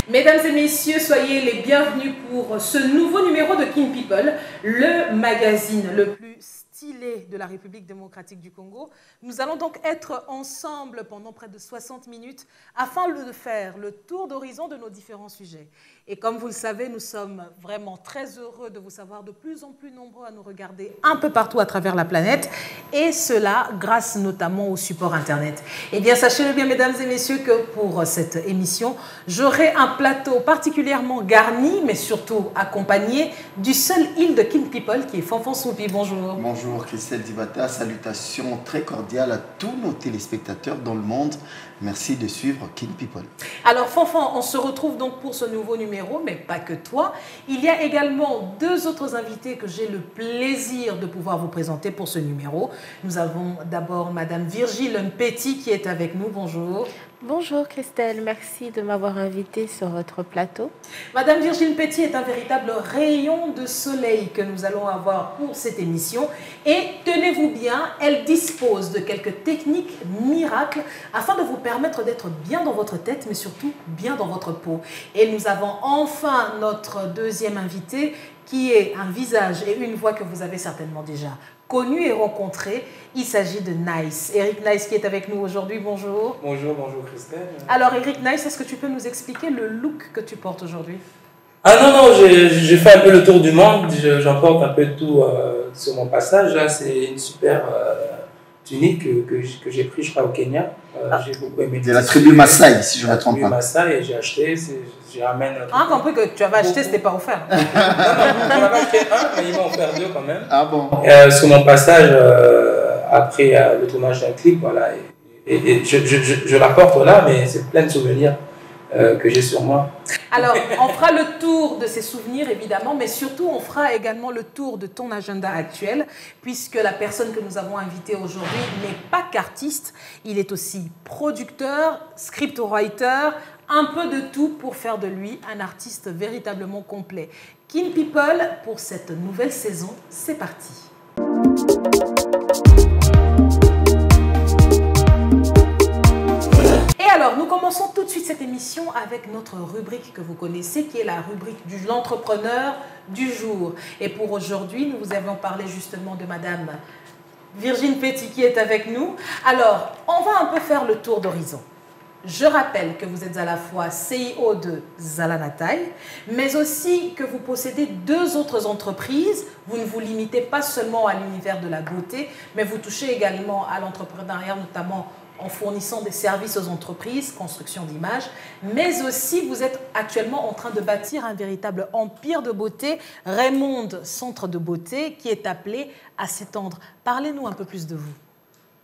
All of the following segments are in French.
Mesdames et messieurs, soyez les bienvenus pour ce nouveau numéro de Kin People, le magazine le plus stylé de la République démocratique du Congo. Nous allons donc être ensemble pendant près de 60 minutes afin de faire le tour d'horizon de nos différents sujets. Et comme vous le savez, nous sommes vraiment très heureux de vous savoir de plus en plus nombreux à nous regarder un peu partout à travers la planète, et cela grâce notamment au support Internet. Eh bien, sachez-le bien, mesdames et messieurs, que pour cette émission, j'aurai un plateau particulièrement garni, mais surtout accompagné du seul île de Kin People qui est Fanfan Soupi. Bonjour. Bonjour Christelle Dibata, salutations très cordiales à tous nos téléspectateurs dans le monde. Merci de suivre Kin People. Alors Fanfan, on se retrouve donc pour ce nouveau numéro, mais pas que toi. Il y a également deux autres invités que j'ai le plaisir de pouvoir vous présenter pour ce numéro. Nous avons d'abord Madame Virgile Mpeti qui est avec nous. Bonjour. Bonjour Christelle, merci de m'avoir invitée sur votre plateau. Madame Virgile Mpeti est un véritable rayon de soleil que nous allons avoir pour cette émission. Et tenez-vous bien, elle dispose de quelques techniques miracles afin de vous permettre d'être bien dans votre tête, mais surtout bien dans votre peau. Et nous avons enfin notre deuxième invité qui est un visage et une voix que vous avez certainement déjà connu et rencontré. Il s'agit de Nice. Eric Nice qui est avec nous aujourd'hui. Bonjour. Bonjour, bonjour Christelle. Alors Eric Nice, est-ce que tu peux nous expliquer le look que tu portes aujourd'hui? Ah non, j'ai fait un peu le tour du monde. J'emporte un peu de tout sur mon passage. Là, c'est une super tunique que j'ai pris, je crois, au Kenya. J'ai beaucoup aimé. De la tribu Maasai, si je ne me trompe pas. La tribu Maasai, et j'ai acheté. J'ai ramené un truc. Ah, compris que tu avais acheté, c'était pas offert. Non, j'en avais acheté un, mais ils m'ont offert deux quand même. Ah bon? Sur mon passage, après le tournage d'un clip, voilà. Et je la porte là, mais c'est plein de souvenirs que j'ai sur moi. Alors, on fera le tour de ces souvenirs, évidemment, mais surtout, on fera également le tour de ton agenda actuel, puisque la personne que nous avons invitée aujourd'hui n'est pas qu'artiste, il est aussi producteur, scriptwriter, un peu de tout pour faire de lui un artiste véritablement complet. Kin People, pour cette nouvelle saison, c'est parti. Alors, nous commençons tout de suite cette émission avec notre rubrique que vous connaissez, qui est la rubrique de l'entrepreneur du jour. Et pour aujourd'hui, nous vous avions parlé justement de Madame Virgile Mpeti qui est avec nous. Alors, on va un peu faire le tour d'horizon. Je rappelle que vous êtes à la fois CEO de Zalanatai, mais aussi que vous possédez deux autres entreprises. Vous ne vous limitez pas seulement à l'univers de la beauté, mais vous touchez également à l'entrepreneuriat, notamment en fournissant des services aux entreprises, construction d'images, mais aussi vous êtes actuellement en train de bâtir un véritable empire de beauté, Raymond Centre de Beauté, qui est appelé à s'étendre. Parlez-nous un peu plus de vous.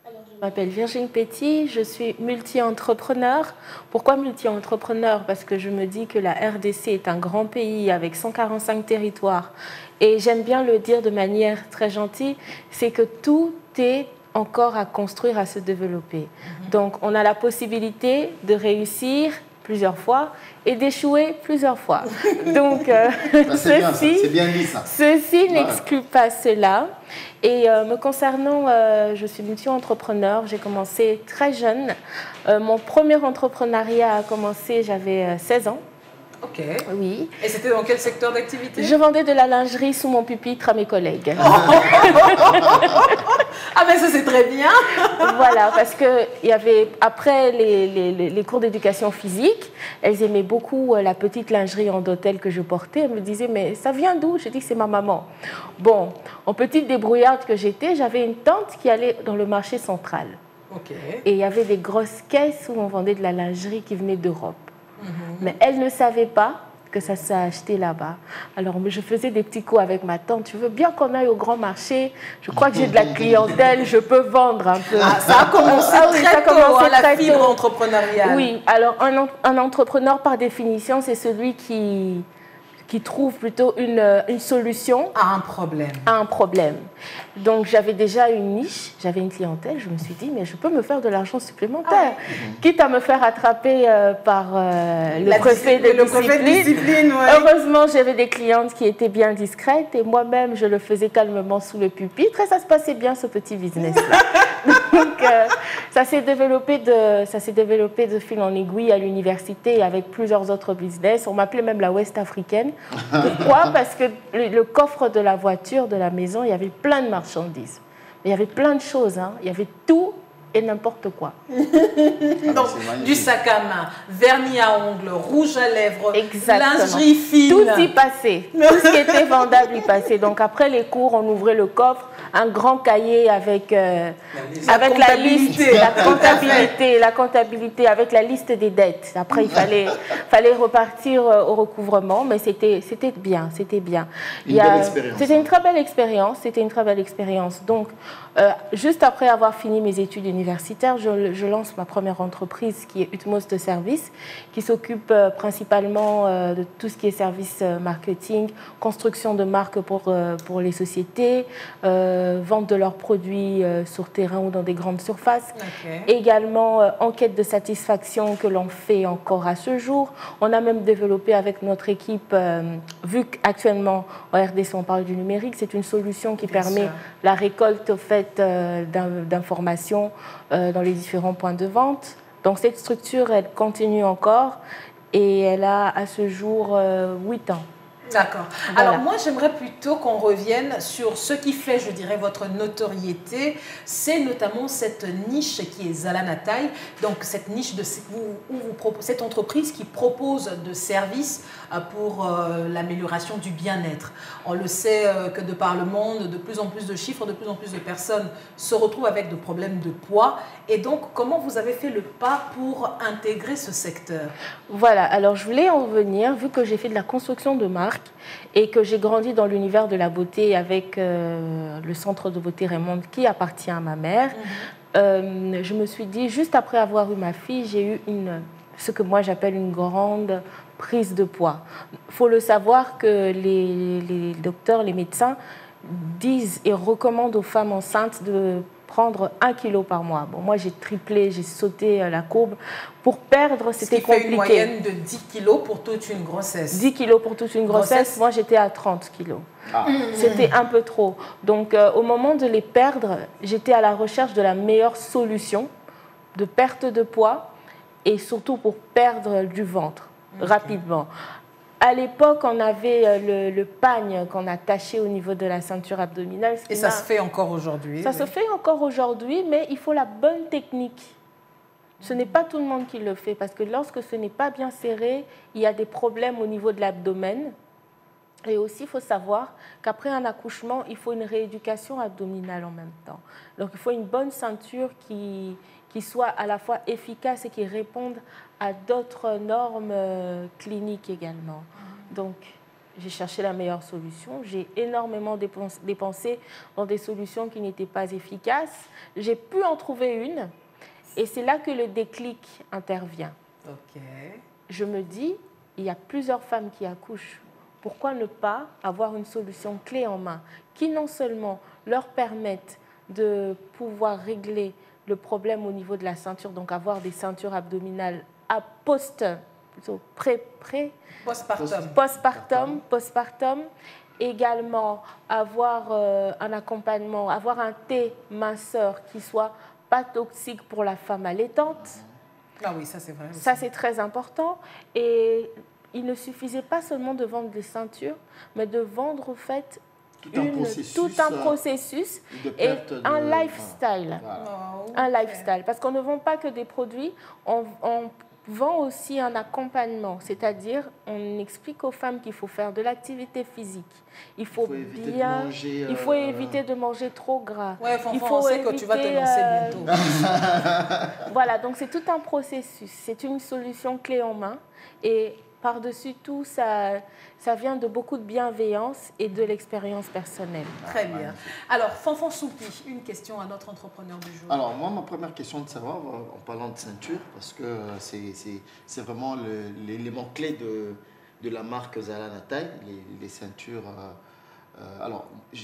Je m'appelle Virgile Mpeti, je suis multi-entrepreneur. Pourquoi multi-entrepreneur? Parce que je me dis que la RDC est un grand pays avec 145 territoires. Et j'aime bien le dire de manière très gentille, c'est que tout est encore à construire, à se développer. Donc, on a la possibilité de réussir plusieurs fois et d'échouer plusieurs fois. Donc, ceci n'exclut pas cela. Et me concernant, je suis multi-entrepreneur. J'ai commencé très jeune. Mon premier entrepreneuriat a commencé, j'avais 16 ans. Ok. Oui. Et c'était dans quel secteur d'activité? Je vendais de la lingerie sous mon pupitre à mes collègues. Ah mais ça c'est très bien. Voilà, parce que il y avait, après les cours d'éducation physique, elles aimaient beaucoup la petite lingerie en dentelle que je portais. Elles me disaient, mais ça vient d'où? Je dis, c'est ma maman. Bon, en petite débrouillarde que j'étais, j'avais une tante qui allait dans le marché central. Okay. Et il y avait des grosses caisses où on vendait de la lingerie qui venait d'Europe. Mais elle ne savait pas que ça s'est acheté là-bas. Alors, je faisais des petits coups avec ma tante. Tu veux bien qu'on aille au grand marché? Je crois que j'ai de la clientèle, je peux vendre un peu. Ah, ça a commencé très tôt, la fibre entrepreneuriale. Oui, alors un entrepreneur, par définition, c'est celui qui trouve plutôt une solution à un problème. À un problème. Donc, j'avais déjà une niche, j'avais une clientèle. Je me suis dit, mais je peux me faire de l'argent supplémentaire. Quitte à me faire attraper par le préfet de discipline. Ouais. Heureusement, j'avais des clientes qui étaient bien discrètes et moi-même, je le faisais calmement sous le pupitre et ça se passait bien, ce petit business-là. Donc, Ça s'est développé de fil en aiguille à l'université avec plusieurs autres business. On m'appelait même la Ouest africaine. Pourquoi? Parce que le coffre de la voiture, de la maison, il y avait plein de marchandises. Il y avait plein de choses. Hein. Il y avait tout et n'importe quoi. Donc, du sac à main, vernis à ongles, rouge à lèvres, exactement, lingerie fine. Tout y passait. Tout ce qui était vendable y passait. Donc, après les cours, on ouvrait le coffre, un grand cahier avec la liste, la comptabilité, avec la liste des dettes. Après, il fallait repartir au recouvrement, mais c'était bien, c'était bien. C'était une très belle expérience. Donc, juste après avoir fini mes études universitaires, je lance ma première entreprise qui est Utmost Service, qui s'occupe principalement de tout ce qui est service marketing, construction de marques pour les sociétés, vente de leurs produits sur terrain ou dans des grandes surfaces. Okay. Également, enquête de satisfaction que l'on fait encore à ce jour. On a même développé avec notre équipe, vu qu'actuellement en RDC on parle du numérique, c'est une solution qui permet la récolte au fait d'informations dans les différents points de vente. Donc cette structure, elle continue encore et elle a à ce jour 8 ans. D'accord. Voilà. Alors moi, j'aimerais plutôt qu'on revienne sur ce qui fait, je dirais, votre notoriété. C'est notamment cette niche qui est Zalanataï. Donc cette niche, cette entreprise qui propose de services pour l'amélioration du bien-être. On le sait que de par le monde, de plus en plus de chiffres, de plus en plus de personnes se retrouvent avec des problèmes de poids. Et donc, comment vous avez fait le pas pour intégrer ce secteur? Voilà, alors je voulais en venir, vu que j'ai fait de la construction de marque et que j'ai grandi dans l'univers de la beauté avec le centre de beauté Raymond qui appartient à ma mère. Je me suis dit, juste après avoir eu ma fille, j'ai eu ce que moi j'appelle une grande prise de poids. Il faut le savoir que les docteurs, les médecins disent et recommandent aux femmes enceintes de prendre 1 kilo par mois. Bon, moi, j'ai triplé, j'ai sauté la courbe. Pour perdre, c'était compliqué. Une moyenne de 10 kilos pour toute une grossesse. 10 kilos pour toute une grossesse. Moi, j'étais à 30 kilos. C'était un peu trop. Donc, au moment de les perdre, j'étais à la recherche de la meilleure solution de perte de poids et surtout pour perdre du ventre rapidement. À l'époque, on avait le pagne qu'on attachait au niveau de la ceinture abdominale. Et ça se fait encore aujourd'hui. Ça se fait encore aujourd'hui, mais il faut la bonne technique. Ce n'est pas tout le monde qui le fait, parce que lorsque ce n'est pas bien serré, il y a des problèmes au niveau de l'abdomen. Et aussi, il faut savoir qu'après un accouchement, il faut une rééducation abdominale en même temps. Donc, il faut une bonne ceinture qui soit à la fois efficace et qui réponde à d'autres normes cliniques également. Donc, j'ai cherché la meilleure solution. J'ai énormément dépensé dans des solutions qui n'étaient pas efficaces. J'ai pu en trouver une et c'est là que le déclic intervient. Je me dis, il y a plusieurs femmes qui accouchent. Pourquoi ne pas avoir une solution clé en main qui non seulement leur permette de pouvoir régler le problème au niveau de la ceinture, donc avoir des ceintures abdominales postpartum, également avoir un accompagnement, avoir un thé minceur qui soit pas toxique pour la femme allaitante. Ah oui, ça c'est vrai. Ça c'est très important. Et il ne suffisait pas seulement de vendre des ceintures, mais de vendre au fait tout un processus et un lifestyle. Un lifestyle. Parce qu'on ne vend pas que des produits, on vend aussi un accompagnement. C'est-à-dire, on explique aux femmes qu'il faut faire de l'activité physique. Il faut éviter de manger trop gras. Ouais, il faut éviter que tu vas te lancer bientôt. Voilà, donc c'est tout un processus. C'est une solution clé en main. Et par-dessus tout, ça vient de beaucoup de bienveillance et de l'expérience personnelle. Très bien. Alors, Fanfan Soupi, une question à notre entrepreneur du jour. Alors, moi, ma première question de savoir, en parlant de ceinture, parce que c'est vraiment l'élément clé de la marque Zalanataï, les ceintures.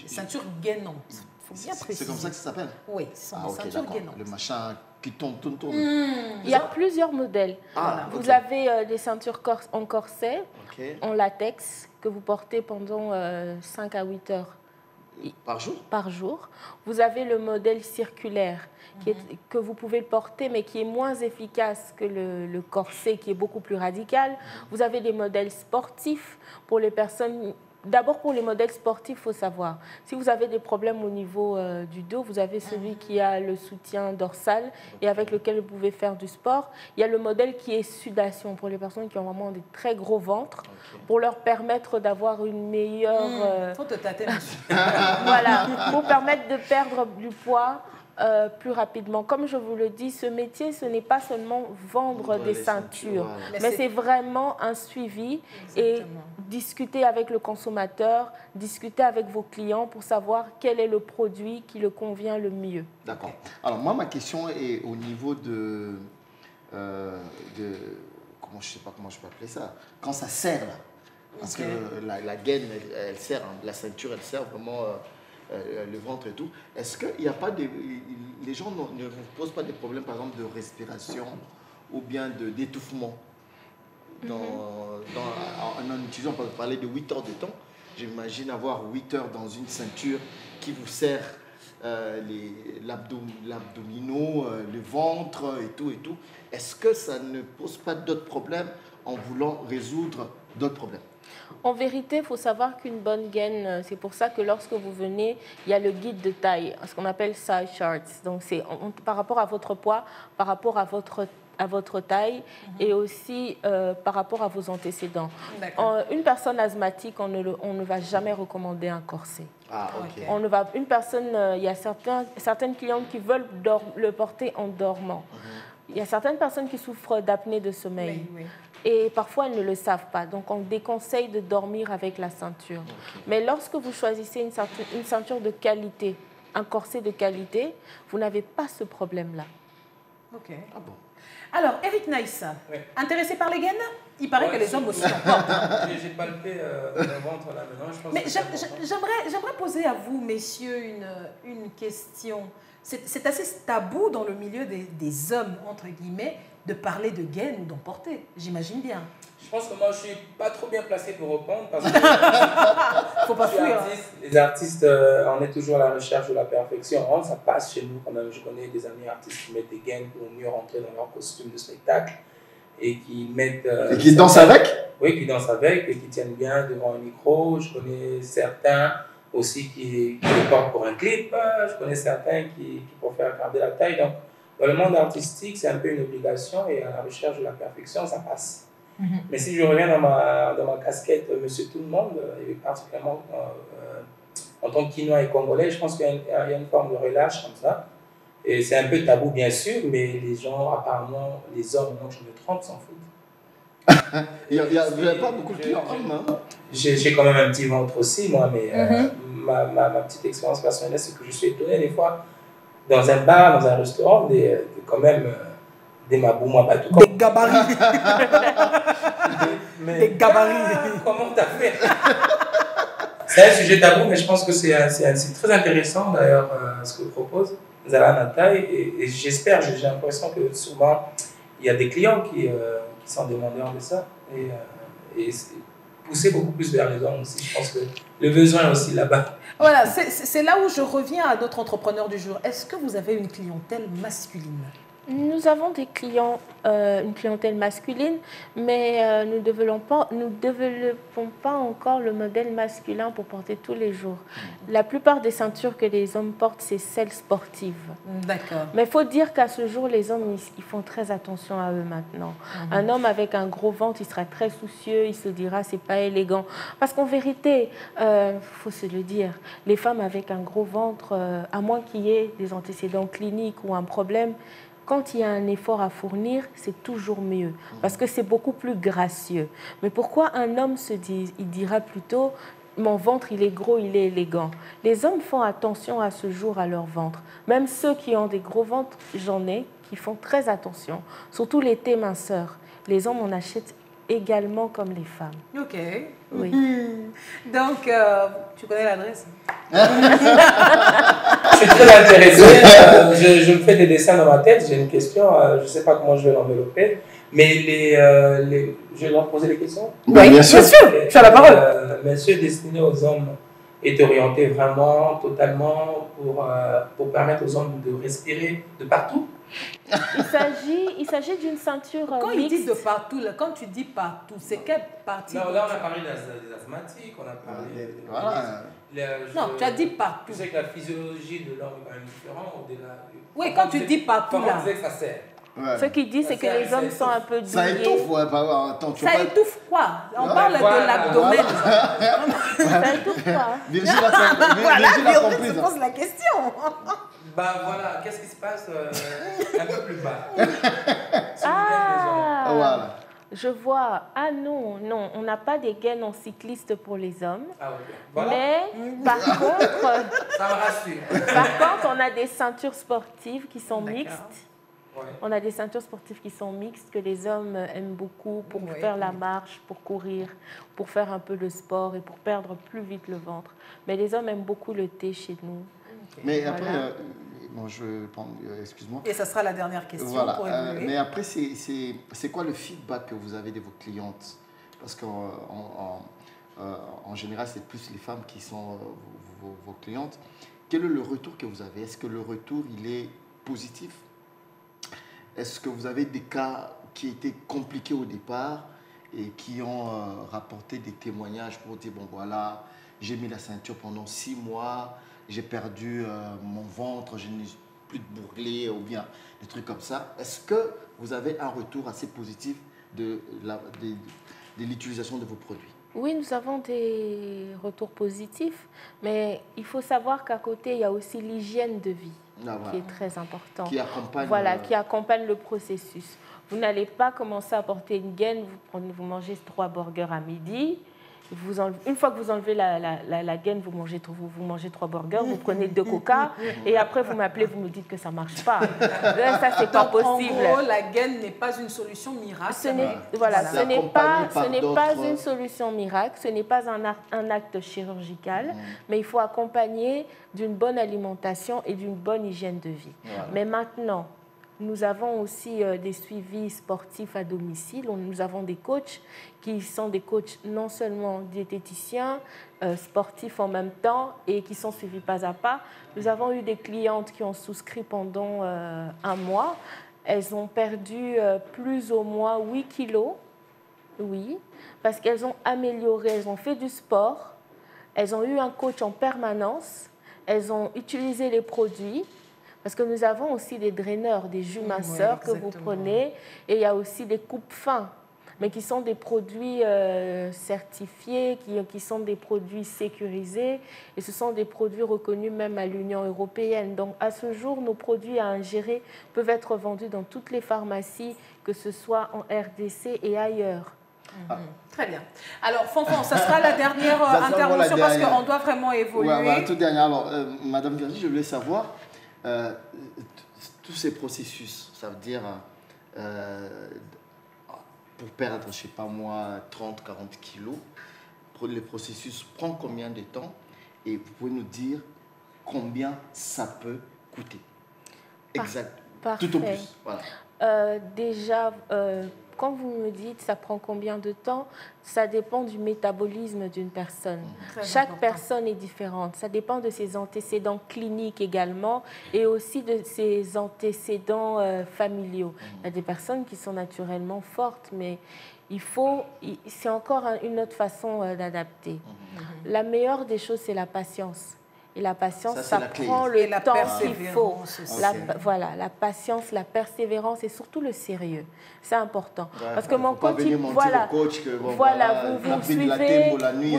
Ceintures gainantes. Il faut bien préciser. C'est comme ça que ça s'appelle? Oui, ce sont des ceintures gainantes. Le machin qui tourne. Il y a plusieurs modèles. Vous avez des ceintures en corset, en latex, que vous portez pendant 5 à 8 heures Par jour? Par jour. Vous avez le modèle circulaire que vous pouvez porter, mais qui est moins efficace que le corset, qui est beaucoup plus radical. Vous avez des modèles sportifs pour les personnes. D'abord, pour les modèles sportifs, il faut savoir, si vous avez des problèmes au niveau du dos, vous avez celui qui a le soutien dorsal et avec lequel vous pouvez faire du sport. Il y a le modèle qui est sudation pour les personnes qui ont vraiment des très gros ventres, pour leur permettre d'avoir une meilleure... Faut te tâter, monsieur. Voilà, pour permettre de perdre du poids plus rapidement. Comme je vous le dis, ce métier, ce n'est pas seulement vendre des ceintures, voilà. mais c'est vraiment un suivi. Et discuter avec le consommateur, discuter avec vos clients pour savoir quel est le produit qui le convient le mieux. D'accord. Alors moi, ma question est au niveau comment, je ne sais pas comment je peux appeler ça, quand ça serre là. Parce que la gaine, elle serre, hein, la ceinture, elle serre vraiment le ventre et tout. Est-ce qu'il n'y a pas les gens ne vous posent pas des problèmes, par exemple, de respiration ou bien d'étouffement en utilisant, on peut parler de 8 heures de temps. J'imagine avoir 8 heures dans une ceinture qui vous serre l'abdominaux, le ventre et tout et tout. Est-ce que ça ne pose pas d'autres problèmes en voulant résoudre d'autres problèmes? En vérité, il faut savoir qu'une bonne gaine, c'est pour ça que lorsque vous venez, il y a le guide de taille, ce qu'on appelle size charts. Donc c'est par rapport à votre poids, par rapport à votre taille et aussi par rapport à vos antécédents. Une personne asthmatique, on ne va jamais recommander un corset. Ah, ok. Une personne, il y a certaines clientes qui veulent le porter en dormant. Il y a certaines personnes qui souffrent d'apnée de sommeil. Oui. Et parfois, elles ne le savent pas. Donc, on déconseille de dormir avec la ceinture. Mais lorsque vous choisissez une ceinture de qualité, un corset de qualité, vous n'avez pas ce problème-là. Ok. Ah bon. Alors, Eric Naïssa, intéressé par les gaines? Il paraît que les hommes aussi en portent. J'ai palpé le ventre là maintenant. Je pense mais j'aimerais poser à vous, messieurs, une question. C'est assez tabou dans le milieu des hommes, entre guillemets, de parler de gaines ou d'en porter. J'imagine bien. Je pense que moi, je ne suis pas trop bien placé pour répondre parce que faut pas fuir. Les artistes, on est toujours à la recherche de la perfection. Ça passe chez nous quand même. Je connais des amis artistes qui mettent des gaines pour mieux rentrer dans leur costume de spectacle et qui mettent... et qui dansent avec? Oui, qui dansent avec et qui tiennent bien devant un micro. Je connais certains aussi qui le portent pour un clip. Je connais certains qui préfèrent garder la taille. Donc, dans le monde artistique, c'est un peu une obligation et à la recherche de la perfection, ça passe. Mais si je reviens dans ma casquette Monsieur Tout le Monde, et particulièrement en tant que Quinois et Congolais, je pense qu'il y a une forme de relâche comme ça. Et c'est un peu tabou, bien sûr, mais les gens, apparemment, les hommes, non, je me trompe, s'en foutent. Il n'y a pas beaucoup de clients hommes, hein? J'ai quand même un petit ventre aussi, moi, mais ma petite expérience personnelle, c'est que je suis étonné des fois, dans un bar, dans un restaurant, quand même... Des mabous, des gabarits. Des gabarits. Comment t'as fait? C'est un sujet tabou, mais je pense que c'est très intéressant d'ailleurs ce que propose Zala Nataï. Et j'espère, j'ai l'impression que souvent il y a des clients qui sont demandeurs de ça. Et pousser beaucoup plus vers les hommes aussi. Je pense que le besoin est aussi là-bas. Voilà, c'est là où je reviens à notre entrepreneur du jour. Est-ce que vous avez une clientèle masculine? Nous avons des clients, une clientèle masculine, mais nous ne développons pas encore le modèle masculin pour porter tous les jours. La plupart des ceintures que les hommes portent, c'est celles sportives. D'accord. Mais il faut dire qu'à ce jour, les hommes, ils font très attention à eux maintenant. Un homme avec un gros ventre, il sera très soucieux, il se dira c'est pas élégant. Parce qu'en vérité, faut se le dire, les femmes avec un gros ventre, à moins qu'il y ait des antécédents cliniques ou un problème, quand il y a un effort à fournir, c'est toujours mieux, parce que c'est beaucoup plus gracieux. Mais pourquoi un homme il dira plutôt « mon ventre, il est gros, il est élégant ». Les hommes font attention à ce jour à leur ventre. Même ceux qui ont des gros ventres, j'en ai, qui font très attention. Surtout l'été minceur. Les hommes en achètent également comme les femmes. Ok. Oui. Donc, tu connais l'adresse? Je suis très intéressé. Je me fais des dessins dans ma tête. J'ai une question. Je ne sais pas comment je vais l'envelopper. Mais je vais leur poser les questions. Oui, bien sûr. Tu as la parole. Messieurs destinés aux hommes, est orienté vraiment totalement pour permettre aux hommes de respirer de partout. Il s'agit d'une ceinture Quand mixte. il dit de partout, là, quand tu dis partout, c'est quelle partie? Non, là on a parlé des asthmatiques, on a parlé Voilà. Non, tu as dit partout. Tu sais que la physiologie de l'homme est quand même différente. Oui, quand tu dis partout, comment là. on disait que ça sert? Ouais. Ce qu'il dit, c'est que les hommes sont un peu douillés. Ça étouffe, ouais. Attends, tu Ça vas pas... étouffe quoi? On Ouais, parle voilà, de l'abdomen. Ça étouffe quoi? Virgile a Voilà, compris. je ça. pose la question. Bah voilà, qu'est-ce qui se passe un peu plus bas? Ah, Voilà. je vois. Ah non, on n'a pas des gaines en cycliste pour les hommes. Ah ok. Voilà. Mais par contre, Ça me rassure. par contre, on a des ceintures sportives qui sont D'accord. mixtes. Ouais. On a des ceintures sportives qui sont mixtes, que les hommes aiment beaucoup pour Oui, faire la oui. marche, pour courir, pour faire un peu le sport et pour perdre plus vite le ventre. Mais les hommes aiment beaucoup le thé chez nous. Mais après, Voilà. bon, je vais prendre, excuse-moi. Et ça sera la dernière question Voilà. pour évoluer. Mais après, c'est quoi le feedback que vous avez de vos clientes? Parce qu'en en général, c'est plus les femmes qui sont vos clientes. Quel est le retour que vous avez? Est-ce que le retour, il est positif? Est-ce que vous avez des cas qui étaient compliqués au départ et qui ont rapporté des témoignages pour dire, bon voilà, j'ai mis la ceinture pendant 6 mois, j'ai perdu mon ventre, je n'ai plus de bourrelet ou bien des trucs comme ça. Est-ce que vous avez un retour assez positif de l'utilisation de vos produits? Oui, nous avons des retours positifs, mais il faut savoir qu'à côté, il y a aussi l'hygiène de vie qui est très important. Qui accompagne, qui accompagne le processus. Vous n'allez pas commencer à porter une gaine, vous mangez 3 burgers à midi. Une fois que vous enlevez la gaine, vous mangez 3 burgers, vous prenez 2 coca et après vous m'appelez, vous me dites que ça ne marche pas. Ça, c'est pas possible. En gros, la gaine n'est pas une solution miracle. Ce n'est pas une solution miracle, ce n'est pas un acte chirurgical, mais il faut accompagner d'une bonne alimentation et d'une bonne hygiène de vie. Voilà. Mais maintenant, nous avons aussi des suivis sportifs à domicile. Nous avons des coachs qui sont des coachs non seulement diététiciens, sportifs en même temps et qui sont suivis pas à pas. Nous avons eu des clientes qui ont souscrit pendant 1 mois. Elles ont perdu plus ou moins 8 kilos, oui, parce qu'elles ont amélioré, elles ont fait du sport, elles ont eu un coach en permanence, elles ont utilisé les produits. Parce que nous avons aussi des draineurs, des jus minceurs que vous prenez. Et il y a aussi des coupes fins, mais qui sont des produits certifiés, qui sont des produits sécurisés. Et ce sont des produits reconnus même à l'Union européenne. Donc à ce jour, nos produits à ingérer peuvent être vendus dans toutes les pharmacies, que ce soit en RDC et ailleurs. Très bien. Alors, Fonfon, ça sera la dernière intervention parce qu'on doit vraiment évoluer. Ouais, toute dernière. Alors, Madame Virginie, je voulais savoir... tous ces processus, ça veut dire pour perdre, je ne sais pas moi, 30, 40 kilos, le processus prend combien de temps et vous pouvez nous dire combien ça peut coûter? Exact. Parfait. Tout au plus. Voilà. Déjà, quand vous me dites ça prend combien de temps, ça dépend du métabolisme d'une personne. Chaque personne est différente. Ça dépend de ses antécédents cliniques également et aussi de ses antécédents familiaux. Il y a des personnes qui sont naturellement fortes, mais c'est encore une autre façon d'adapter. La meilleure des choses, c'est la patience. Et la patience, ça prend le temps qu'il faut. Voilà, la patience, la persévérance et surtout le sérieux. C'est important. Ouais, parce que mon coach, vous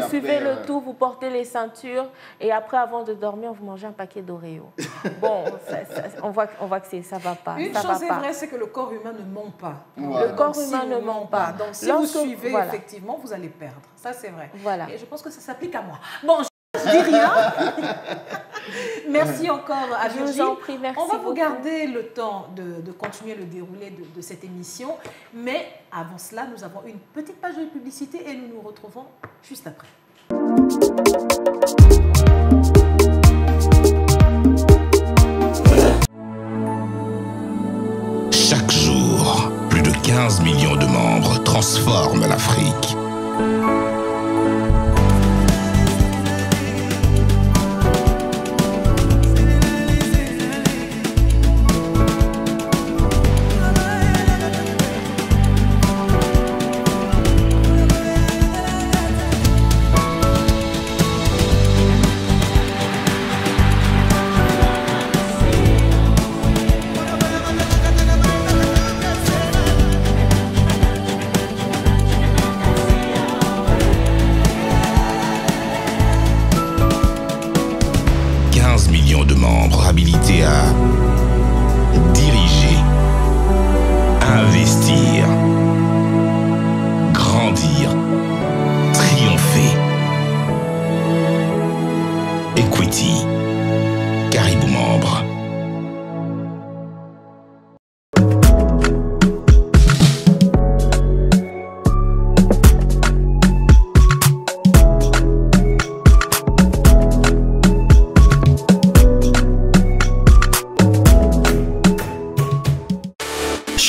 suivez le tout, vous portez les ceintures et après, avant de dormir, vous mangez un paquet d'Oreo. Bon, on voit que ça ne va pas. Une chose est vraie, c'est que le corps humain ne ment pas. Voilà. Le corps humain ne ment pas. Donc, si vous suivez, effectivement, vous allez perdre. Ça, c'est vrai. Voilà. Et je pense que ça s'applique à moi. Bon, je dis rien. Merci encore à Virginie. Je vous en prie, merci On va vous beaucoup. garder le temps de continuer le déroulé de cette émission. Mais avant cela, nous avons une petite page de publicité et nous nous retrouvons juste après. Chaque jour, plus de 15 millions de membres transforment l'Afrique.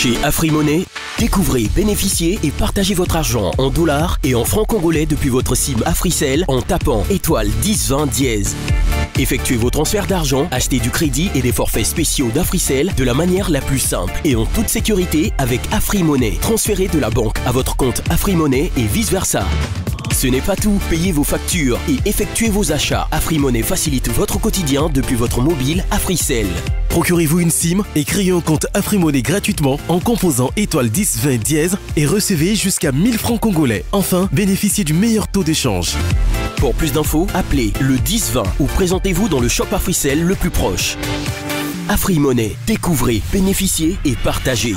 Chez AfriMoney, découvrez, bénéficiez et partagez votre argent en dollars et en francs congolais depuis votre SIM Africell en tapant étoile 1020 dièse. Effectuez vos transferts d'argent, achetez du crédit et des forfaits spéciaux d'Africell de la manière la plus simple et en toute sécurité avec AfriMoney. Transférez de la banque à votre compte AfriMoney et vice-versa. Ce n'est pas tout, payez vos factures et effectuez vos achats. AfriMoney facilite votre quotidien depuis votre mobile Africell. Procurez-vous une SIM et créez un compte AfriMoney gratuitement en composant étoile 1020 dièse et recevez jusqu'à 1000 francs congolais. Enfin, bénéficiez du meilleur taux d'échange. Pour plus d'infos, appelez le 1020 ou présentez-vous dans le shop Africell le plus proche. AfriMoney, découvrez, bénéficiez et partagez.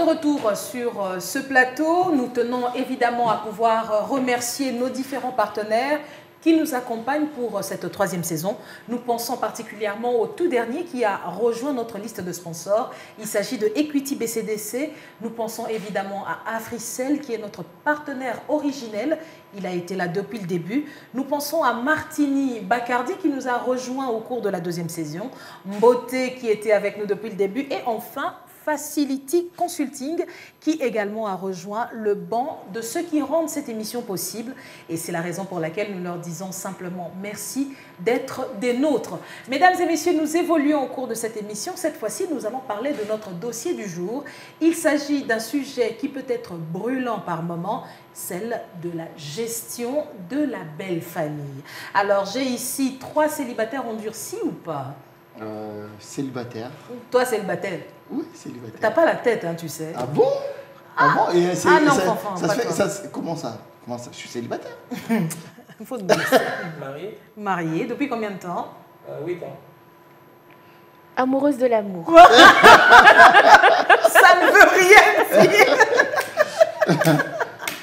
Retour sur ce plateau, nous tenons évidemment à pouvoir remercier nos différents partenaires qui nous accompagnent pour cette 3e saison. Nous pensons particulièrement au tout dernier qui a rejoint notre liste de sponsors. Il s'agit de Equity BCDC. Nous pensons évidemment à Africell qui est notre partenaire originel. Il a été là depuis le début. Nous pensons à Martini Bacardi qui nous a rejoint au cours de la 2e saison. Mboté qui était avec nous depuis le début. Et enfin, Facility Consulting qui également a rejoint le banc de ceux qui rendent cette émission possible. Et c'est la raison pour laquelle nous leur disons simplement merci d'être des nôtres. Mesdames et messieurs, nous évoluons au cours de cette émission. Cette fois-ci, nous allons parler de notre dossier du jour. Il s'agit d'un sujet qui peut être brûlant par moment, celle de la gestion de la belle famille. Alors, j'ai ici 3 célibataires endurcis ou pas? Célibataire. Toi, célibataire? Oui, célibataire. T'as pas la tête, hein, tu sais. Ah bon? Ah bon? Et ah non, enfin, comment ça? Je suis célibataire. Il faut te dire. Marié? Marié. Depuis combien de temps? 8 ans. Amoureuse de l'amour. Ça ne veut rien dire.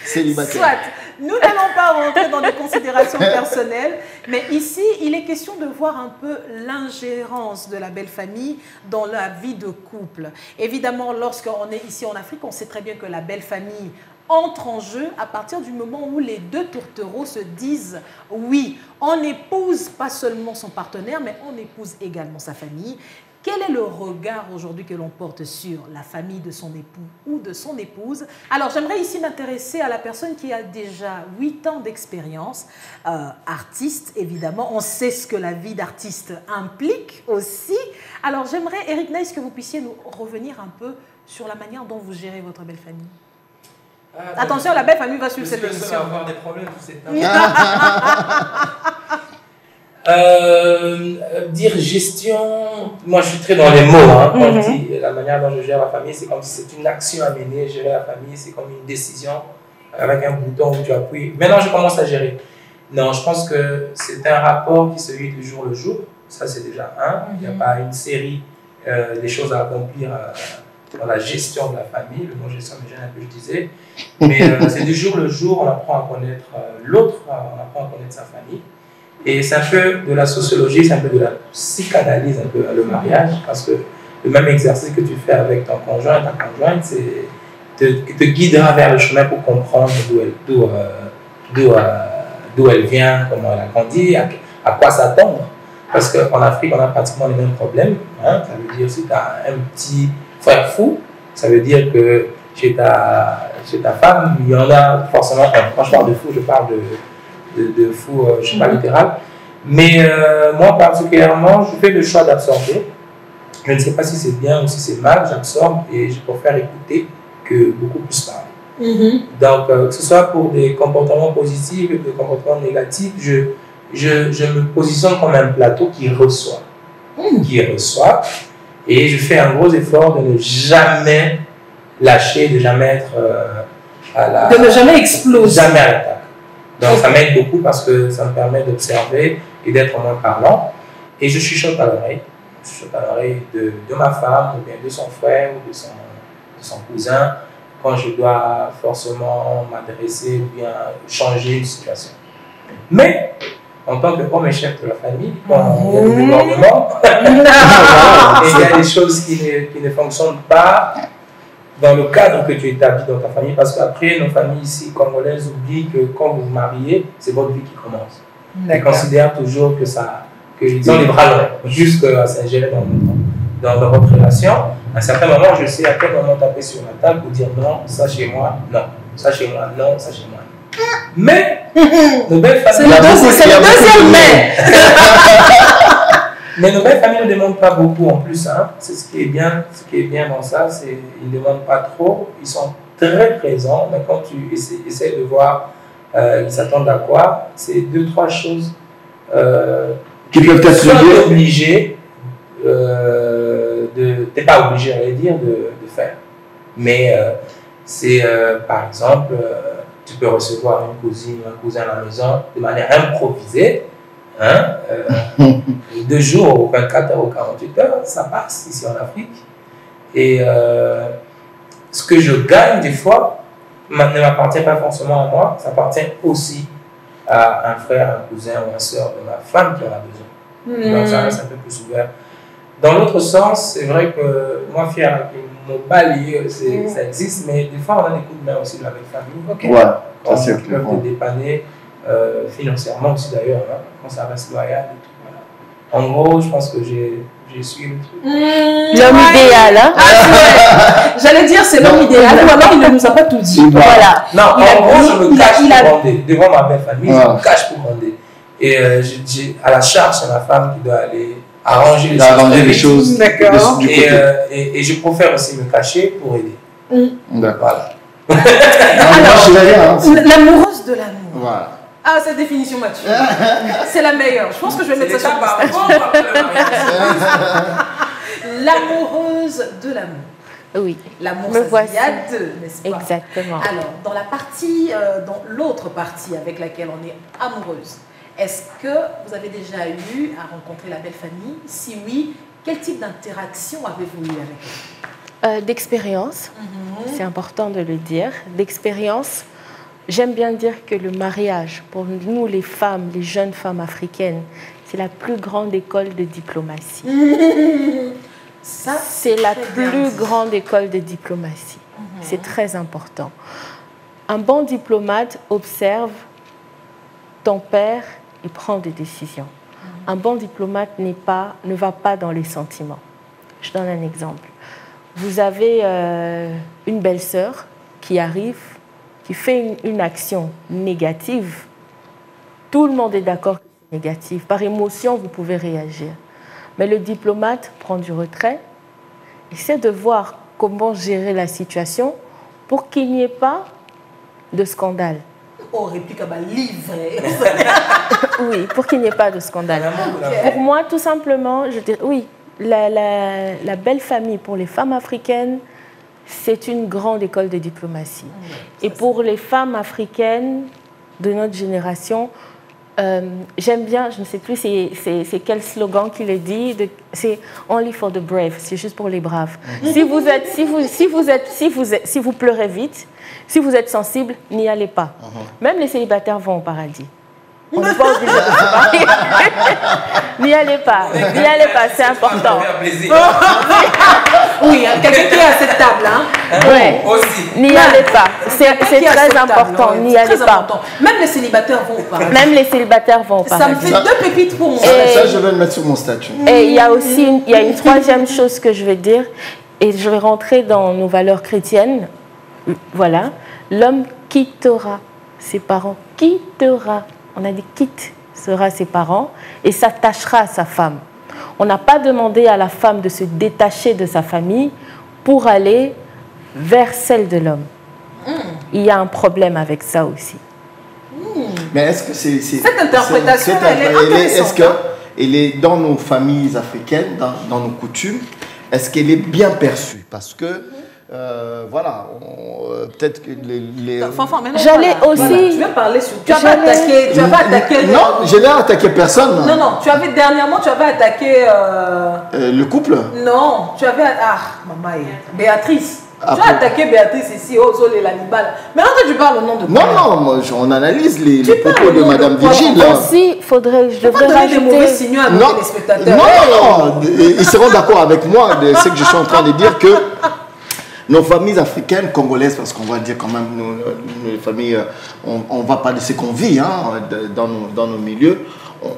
Célibataire. Soit. Nous n'allons pas rentrer dans des considérations personnelles, mais ici, il est question de voir un peu l'ingérence de la belle famille dans la vie de couple. Évidemment, lorsqu'on est ici en Afrique, on sait très bien que la belle famille entre en jeu à partir du moment où les deux tourtereaux se disent oui, on n'épouse pas seulement son partenaire, mais on épouse également sa famille. Quel est le regard aujourd'hui que l'on porte sur la famille de son époux ou de son épouse? Alors, j'aimerais ici m'intéresser à la personne qui a déjà 8 ans d'expérience, artiste, évidemment. On sait ce que la vie d'artiste implique aussi. Alors, j'aimerais, Eric Nice, que vous puissiez nous revenir un peu sur la manière dont vous gérez votre belle famille. Attention, la belle famille va suivre cette émission. Je vais avoir des problèmes sur cette dire gestion, moi je suis très dans les mots, hein, quand je dis la manière dont je gère la famille, c'est comme si c'est une action à mener. Gérer la famille, c'est comme une décision avec un bouton où tu appuies. Maintenant je commence à gérer. Non, je pense que c'est un rapport qui se vit du jour le jour. Ça c'est déjà un. Il n'y a pas une série des choses à accomplir dans la gestion de la famille. Le mot gestion me gêne un peu, je disais. Mais c'est du jour le jour, on apprend à connaître l'autre, on apprend à connaître sa famille. Et c'est un peu de la sociologie, c'est un peu de la psychanalyse, un peu le mariage, parce que le même exercice que tu fais avec ton conjoint et ta conjointe, c'est te guidera vers le chemin pour comprendre d'où elle vient, comment elle a grandi, à quoi s'attendre. Parce qu'en Afrique, on a pratiquement les mêmes problèmes. Hein. Ça veut dire si tu as un petit frère fou, ça veut dire que chez ta femme, il y en a forcément un. Quand je parle de fou, je parle de fou, je ne suis pas littéral. Mais moi, particulièrement, je fais le choix d'absorber. Je ne sais pas si c'est bien ou si c'est mal, j'absorbe et je préfère écouter que beaucoup plus parler. Donc, que ce soit pour des comportements positifs ou des comportements négatifs, je me positionne comme un plateau qui reçoit. Et je fais un gros effort de ne jamais lâcher, de jamais être de ne jamais exploser. Jamais à l'attaque. Donc ça m'aide beaucoup parce que ça me permet d'observer et d'être moins parlant. Et je chuchote à l'oreille. Je chuchote à l'oreille de ma femme, ou bien de son frère, ou de son cousin, quand je dois forcément m'adresser ou bien changer une situation. Mais, en tant qu'homme et chef de la famille, quand il y a des débordements, et il y a des choses qui ne fonctionnent pas dans le cadre que tu établis dans ta famille, parce qu'après, nos familles ici congolaises oublient que quand vous vous mariez, c'est votre vie qui commence. Ils considèrent toujours qu'ils ont les bras longs, jusqu'à s'ingérer dans leur relation. À un certain moment, je sais à quel moment taper sur la table pour dire non, ça chez moi, non, ça chez moi, non, ça chez moi. Mais, nos belles familles. C'est le deuxième mais. Mais nos belles familles ne demandent pas beaucoup en plus. Hein. C'est ce qui est bien dans ça, c'est qu'ils ne demandent pas trop. Ils sont très présents, mais quand tu essaies de voir, ils s'attendent à quoi, c'est 2-3 choses qui peuvent être soit obligé t'es pas obligé, à dire, de faire. Mais c'est, par exemple, tu peux recevoir une cousine ou un cousin à la maison de manière improvisée. Hein, 2 jours, ou 24 heures ou 48 heures, ça passe ici en Afrique. Et ce que je gagne des fois ne m'appartient pas forcément à moi, ça appartient aussi à un frère, un cousin ou une soeur de ma femme qui en a besoin. Donc ça reste un peu plus ouvert. Dans l'autre sens, c'est vrai que moi, fier avec mon palier, ça existe, mais des fois, on a des coups de main aussi de la belle famille. Ouais, ça c'est clair. Ils peuvent te dépanner financièrement aussi d'ailleurs, hein, quand ça reste loyal et tout. Voilà. En gros, je pense que j'ai su le truc. L'homme idéal, hein? J'allais dire c'est l'homme idéal, ou alors il ne nous a pas tout dit. Voilà. Non, en gros, je me cache pour grandir. Devant ma belle famille, je me cache pour grandir. Et j'ai à la charge, c'est ma femme qui doit aller arranger les choses. D'accord. Et je préfère aussi me cacher pour aider. D'accord. Voilà. Alors, l'amoureuse de l'amour. Voilà. Ah, cette définition, Mathieu. C'est la meilleure. Je pense que je vais mettre ça sur l'amoureuse de l'amour. Oui. L'amour, ça il y a deux, n'est-ce pas? Exactement. Alors, dans la partie, dans l'autre partie avec laquelle on est amoureuse, est-ce que vous avez déjà eu à rencontrer la belle famille? Si oui, quel type d'interaction avez-vous eu avec elle? D'expérience, c'est important de le dire. D'expérience, j'aime bien dire que le mariage, pour nous les femmes, les jeunes femmes africaines, c'est la plus grande école de diplomatie. C'est la plus grande école de diplomatie. C'est très important. Un bon diplomate observe, tempère et prend des décisions. Un bon diplomate ne va pas dans les sentiments. Je donne un exemple. Vous avez une belle-sœur qui arrive, qui fait une action négative. Tout le monde est d'accord que c'est négatif. Par émotion, vous pouvez réagir. Mais le diplomate prend du retrait, essaie de voir comment gérer la situation pour qu'il n'y ait pas de scandale. Oh, réplique à ma livrée. Oui, pour qu'il n'y ait pas de scandale. Pour moi, tout simplement, je dirais, oui, la belle famille pour les femmes africaines, c'est une grande école de diplomatie. Et pour les femmes africaines de notre génération, j'aime bien, je ne sais plus c'est quel slogan qu'il est dit, c'est Only for the brave, c'est juste pour les braves. Si vous pleurez vite, si vous êtes sensible, n'y allez pas. Même les célibataires vont au paradis. On n'est pas obligé de se marier. N'y allez pas, c'est important. Oui, quelqu'un qui est à cette table, hein. Oui, n'y allez pas. C'est très important, n'y allez pas. Même les célibataires vont au paradis. Même les célibataires vont au paradis. Ça me fait 2 pépites pour moi. Ça, je vais le mettre sur mon statut. Et il y a aussi une troisième chose que je vais dire, et je vais rentrer dans nos valeurs chrétiennes. Voilà. L'homme quittera ses parents, on a dit quittera ses parents et s'attachera à sa femme. On n'a pas demandé à la femme de se détacher de sa famille pour aller vers celle de l'homme. Il y a un problème avec ça aussi. Mais est-ce que cette interprétation, elle est intéressante. Est-ce qu'elle est dans nos familles africaines, dans nos coutumes, est-ce qu'elle est bien perçue? Parce que voilà, peut-être que les... J'allais aussi... Voilà, tu veux parler sur... Tu avais attaqué... Non, je n'ai attaqué personne. Non, dernièrement, tu avais attaqué... le couple? Non, tu avais... Ah, maman, Béatrice. Tu as attaqué Béatrice ici, au sol et l'animal. Maintenant que tu parles au nom de... Non, on analyse les propos de Madame Virgile. Aussi, je devrais rajouter... des mauvais signaux à nos téléspectateurs. Non, ils seront d'accord avec moi, c'est que je suis en train de dire que nos familles africaines, congolaises, parce qu'on va dire quand même, nos familles, on va parler de ce qu'on vit hein, dans nos milieux,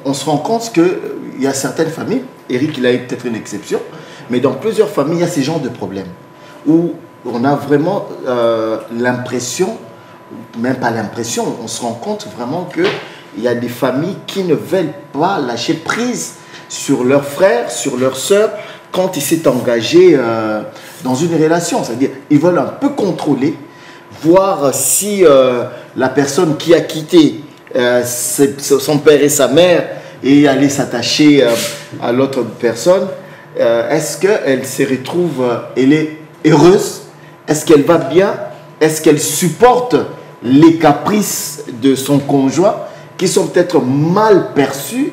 on se rend compte qu'il y a certaines familles, Eric il a peut-être une exception, mais dans plusieurs familles, il y a ces genres de problèmes, où on a vraiment l'impression, même pas l'impression, on se rend compte vraiment qu'il y a des familles qui ne veulent pas lâcher prise sur leurs frères, sur leurs sœurs, quand ils s'est engagé dans une relation. C'est-à-dire ils veulent un peu contrôler, voir si la personne qui a quitté son père et sa mère et aller s'attacher à l'autre personne, est-ce qu'elle se retrouve, elle est heureuse, est-ce qu'elle va bien, est-ce qu'elle supporte les caprices de son conjoint qui sont peut-être mal perçus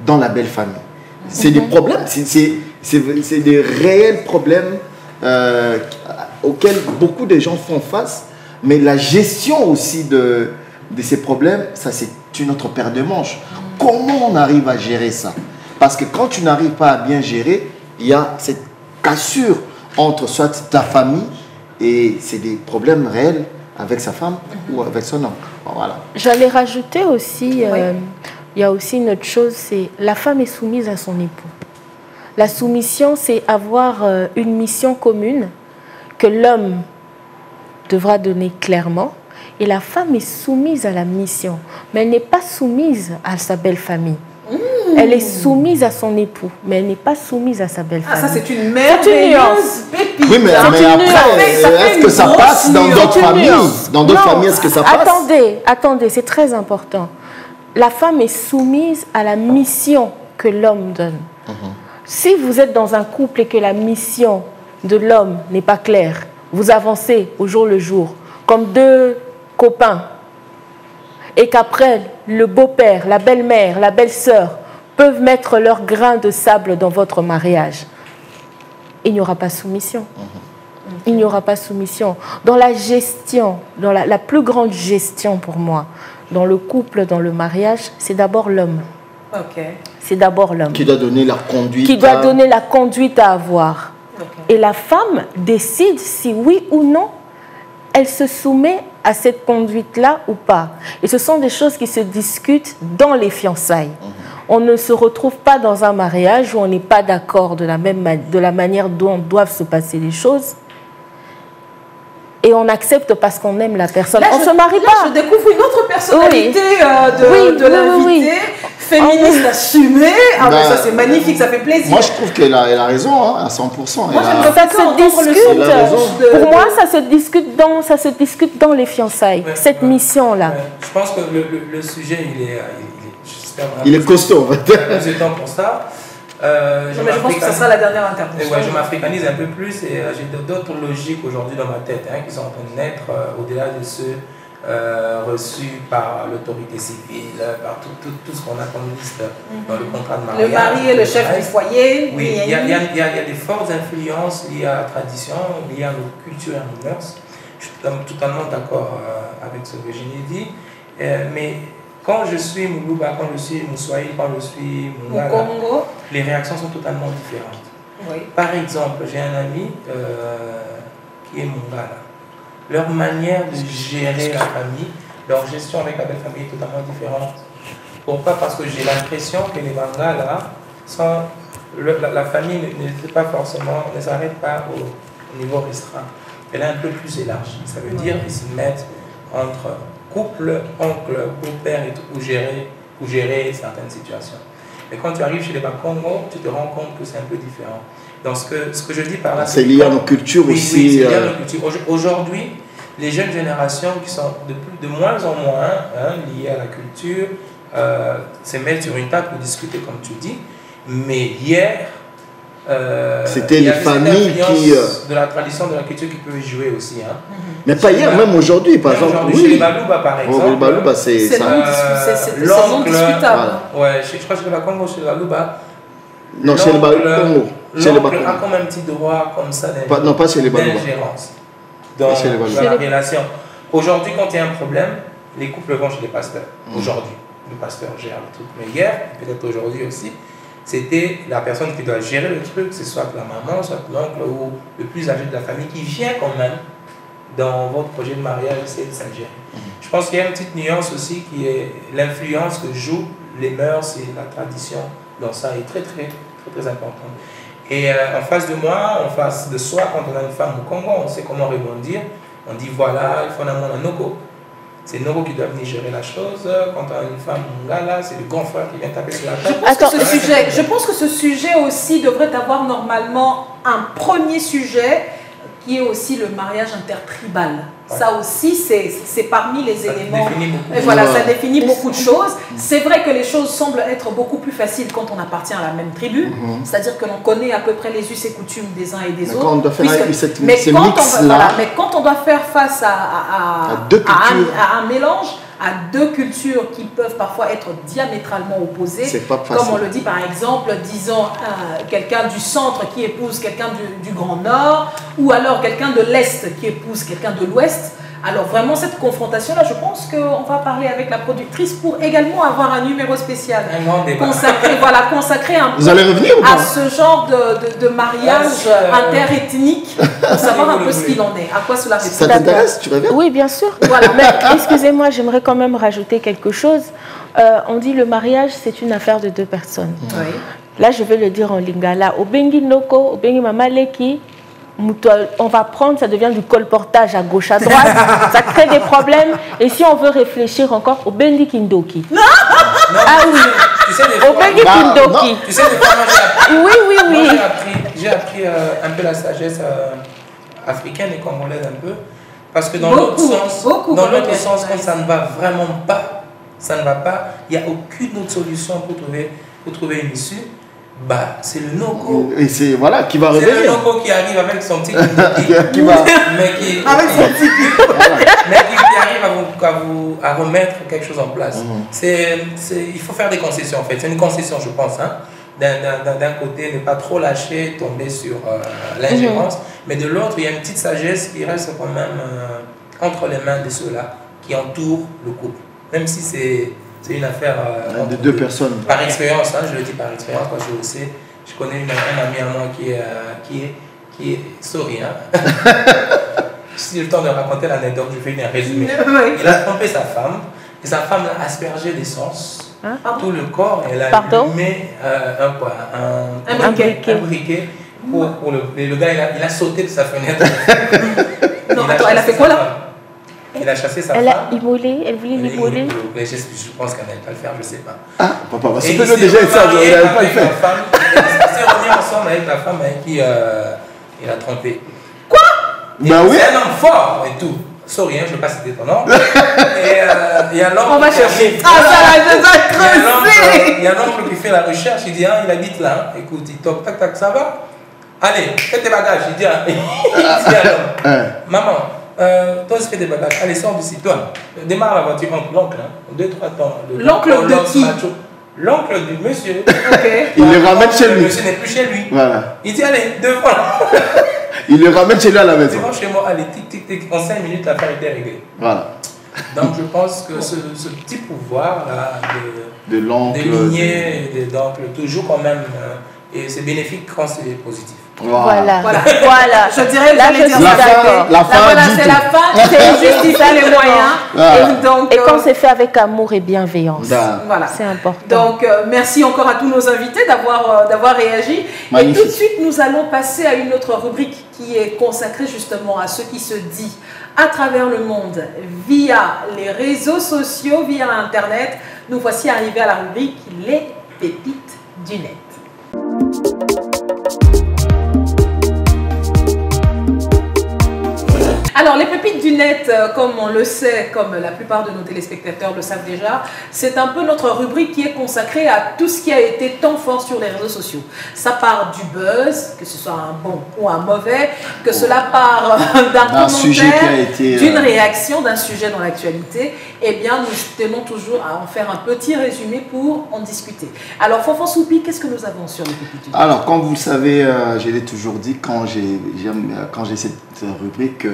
dans la belle famille. C'est des problèmes, c'est des réels problèmes auxquels beaucoup de gens font face, mais la gestion aussi de ces problèmes, ça c'est une autre paire de manches. Comment on arrive à gérer ça? Parce que quand tu n'arrives pas à bien gérer, il y a cette cassure entre soit ta famille et c'est des problèmes réels avec sa femme ou avec son homme. Bon, voilà. J'allais rajouter aussi, il y a aussi une autre chose, c'est la femme est soumise à son époux. La soumission, c'est avoir une mission commune que l'homme devra donner clairement et la femme est soumise à la mission, mais elle n'est pas soumise à sa belle famille. Elle est soumise à son époux, mais elle n'est pas soumise à sa belle famille. Ah, ça, c'est une merveilleuse pépite. Oui, mais après, est-ce que ça passe dans d'autres familles? Dans d'autres familles, est-ce que ça passe? Attendez, c'est très important. La femme est soumise à la mission que l'homme donne. Si vous êtes dans un couple et que la mission de l'homme n'est pas claire, vous avancez au jour le jour, comme deux copains, et qu'après, le beau-père, la belle-mère, la belle-sœur peuvent mettre leur grain de sable dans votre mariage, il n'y aura pas soumission. Il n'y aura pas soumission. Dans la gestion, dans la plus grande gestion pour moi, dans le couple, dans le mariage, c'est d'abord l'homme. C'est d'abord l'homme. Qui doit donner la conduite. Qui doit donner la conduite à avoir. Et la femme décide si oui ou non elle se soumet à cette conduite-là ou pas. Et ce sont des choses qui se discutent dans les fiançailles. On ne se retrouve pas dans un mariage où on n'est pas d'accord de la manière dont doivent se passer les choses. Et on accepte parce qu'on aime la personne. On ne se marie pas. Je découvre une autre personnalité de l'invité, féministe assumée. Ah ben ça c'est magnifique, ça fait plaisir. Moi je trouve qu'elle a raison hein, à 100%. Moi j'aimerais ça se discute. Pour moi ça se discute dans les fiançailles. Cette mission-là. Je pense que le sujet il est costaud. J'ai plus de temps pour ça. Je pense que ça sera la dernière intervention. Ouais, je m'africanise un peu plus et j'ai d'autres logiques aujourd'hui dans ma tête qui sont en train de naître au-delà de ceux reçus par l'autorité civile, par tout ce qu'on a comme liste dans le contrat de mariage. Le mari est le chef du foyer. Oui, il y a des fortes influences liées à la tradition, liées à nos cultures et à nos mœurs. Je suis totalement d'accord avec ce que Virginie dit. Mais quand je suis Moulouba, quand je suis Moussoaï, quand je suis Mungala, les réactions sont totalement différentes. Oui. Par exemple, j'ai un ami qui est Mungala. Leur manière de gérer la famille, leur gestion avec la belle famille est totalement différente. Pourquoi? Parce que j'ai l'impression que les Mangalas sont... La famille ne s'arrête pas au niveau restreint. Elle est un peu plus élargie. Ça veut dire qu'ils se mettent entre couple, oncle, beau-père et tout, pour gérer certaines situations. Mais quand tu arrives chez les Bakongo, tu te rends compte que c'est un peu différent. Donc ce que je dis par là, c'est lié à nos cultures aussi. Oui, c'est lié à nos cultures. Aujourd'hui, les jeunes générations qui sont de moins en moins liées à la culture se mettent sur une table pour discuter comme tu dis. Mais hier, c'était les familles qui de la tradition, de la culture qui peuvent jouer aussi. Mais pas hier, même aujourd'hui, par exemple. Chez les Balouba, par exemple. Les Balouba, c'est non discutable. Ouais, je crois que chez les Bakongo, chez les Balouba. Non, chez les Bakongo. L'oncle a comme un petit droit comme ça non, pas chez les Balouba. D'ingérence dans la relation. Aujourd'hui, quand il y a un problème, les couples vont chez les pasteurs. Aujourd'hui, le pasteur gère le truc. Mais hier, peut-être aujourd'hui aussi, c'était la personne qui doit gérer le truc, c'est soit la maman, soit l'oncle ou le plus âgé de la famille qui vient quand même dans votre projet de mariage, essayer de s'ingérer. Je pense qu'il y a une petite nuance aussi qui est l'influence que jouent les mœurs et la tradition dans ça est très importante. Et en face de moi, en face de soi, quand on a une femme au Congo, on sait comment rebondir. On dit voilà, il faut un Noko. C'est Noko qui doit venir gérer la chose. Quand on a une femme Ngala, c'est le grand frère qui vient taper sur la table. Je pense que ce sujet aussi devrait avoir normalement un premier sujet qui est aussi le mariage intertribal. Ouais. Ça aussi, c'est parmi les éléments. Voilà, ça définit beaucoup de choses. C'est vrai que les choses semblent être beaucoup plus faciles quand on appartient à la même tribu. C'est-à-dire que l'on connaît à peu près les us et coutumes des uns et des autres. Quand on doit faire mais quand on doit faire face à un mélange, à deux cultures qui peuvent parfois être diamétralement opposées. C'est pas facile. Comme on le dit par exemple, disons quelqu'un du centre qui épouse quelqu'un du Grand Nord, ou alors quelqu'un de l'Est qui épouse quelqu'un de l'Ouest. Alors vraiment cette confrontation-là, je pense qu'on va parler avec la productrice pour également avoir un numéro spécial consacré un peu à ce genre de mariage interethnique pour savoir un peu ce qu'il en est, à quoi cela réfléchit. Ça t'intéresse? Tu reviens? Oui, bien sûr. Voilà. Mais excusez-moi, j'aimerais quand même rajouter quelque chose. On dit le mariage, c'est une affaire de deux personnes. Oui. Là, je vais le dire en lingala. Obengi Noko, Obengi Mamaleki. On va prendre, ça devient du colportage à gauche, à droite, ça crée des problèmes. Et si on veut réfléchir encore, au Bengi Kindoki. Ah oui, au Bengi Kindoki. Tu sais, des fois, moi, oui. J'ai appris un peu la sagesse africaine et congolaise un peu. Parce que dans l'autre sens, quand ça ne va vraiment pas, ça ne va pas, il n'y a aucune autre solution pour trouver une issue. Bah, c'est le Noko. Et c'est voilà qui va revenir. C'est le Noko qui arrive avec son petit mais qui arrive à remettre quelque chose en place. Il faut faire des concessions en fait. C'est une concession, je pense. Hein. D'un côté, ne pas trop lâcher, tomber sur l'ingérence, mais de l'autre, il y a une petite sagesse qui reste quand même entre les mains de ceux-là qui entourent le couple. Même si c'est une affaire de deux personnes. Par expérience, hein, je le dis par expérience, parce que je connais un ami à moi qui est sorry. Hein. Si j'ai le temps de raconter l'anecdote, je vais bien résumer. Il a trompé sa femme, et sa femme l'a aspergé d'essence. Tout le corps, elle a mis un briquet. Le gars, il a sauté de sa fenêtre. Non, attends, elle a fait quoi là? Il a chassé sa femme. Elle a immolé, elle voulait l'immoler. Je pense qu'elle n'allait pas le faire, je ne sais pas. Ah, papa, c'est déjà ça, elle n'allait pas le faire. Il s'est remis ensemble avec la femme avec qui il a trompé. Quoi? Bah oui. C'est un homme fort et tout. Sorry, je ne vais pas citer ton nom. Et il y a l'oncle. On va chercher. Ah, ça va, je vais creuser. Il y a l'oncle qui fait la recherche. Il dit, il habite là. Écoute, il toque, tac, tac, ça va? Allez, fais tes bagages. Il dit à l'homme, maman, toi, tu fais des bagages. Allez, sors d'ici, toi. Démarre la voiture, l'oncle. 2-3 temps. L'oncle de qui? L'oncle du monsieur. Il le ramène chez lui. Le monsieur n'est plus chez lui. Voilà. Il dit, allez, 2 fois. Il le ramène chez lui à la maison. C'est bon, chez moi, allez, tic, tic, tic. En 5 minutes, l'affaire était réglée. Voilà. Donc, je pense que ce petit pouvoir-là de l'oncle, de lignée, d'oncle, toujours quand même, et c'est bénéfique quand c'est positif. Voilà. Je dirais là, je suis d'accord. C'est la fin, c'est juste ça les moyens. Et quand c'est fait avec amour et bienveillance. Voilà. C'est important. Donc, merci encore à tous nos invités d'avoir réagi. Magnifique. Et tout de suite, nous allons passer à une autre rubrique qui est consacrée justement à ce qui se dit à travers le monde via les réseaux sociaux, via Internet. Nous voici arrivés à la rubrique Les pépites du net. Alors, les pépites du net, comme on le sait, comme la plupart de nos téléspectateurs le savent déjà, c'est un peu notre rubrique qui est consacrée à tout ce qui a été tant fort sur les réseaux sociaux. Ça part du buzz, que ce soit un bon ou un mauvais, que cela part d'un commentaire, d'une réaction, d'un sujet dans l'actualité. Eh bien, nous tenons toujours à en faire un petit résumé pour en discuter. Alors, Fanfan Soupi, qu'est-ce que nous avons sur les pépites du net? Alors, comme vous le savez, je l'ai toujours dit, quand j'ai cette rubrique,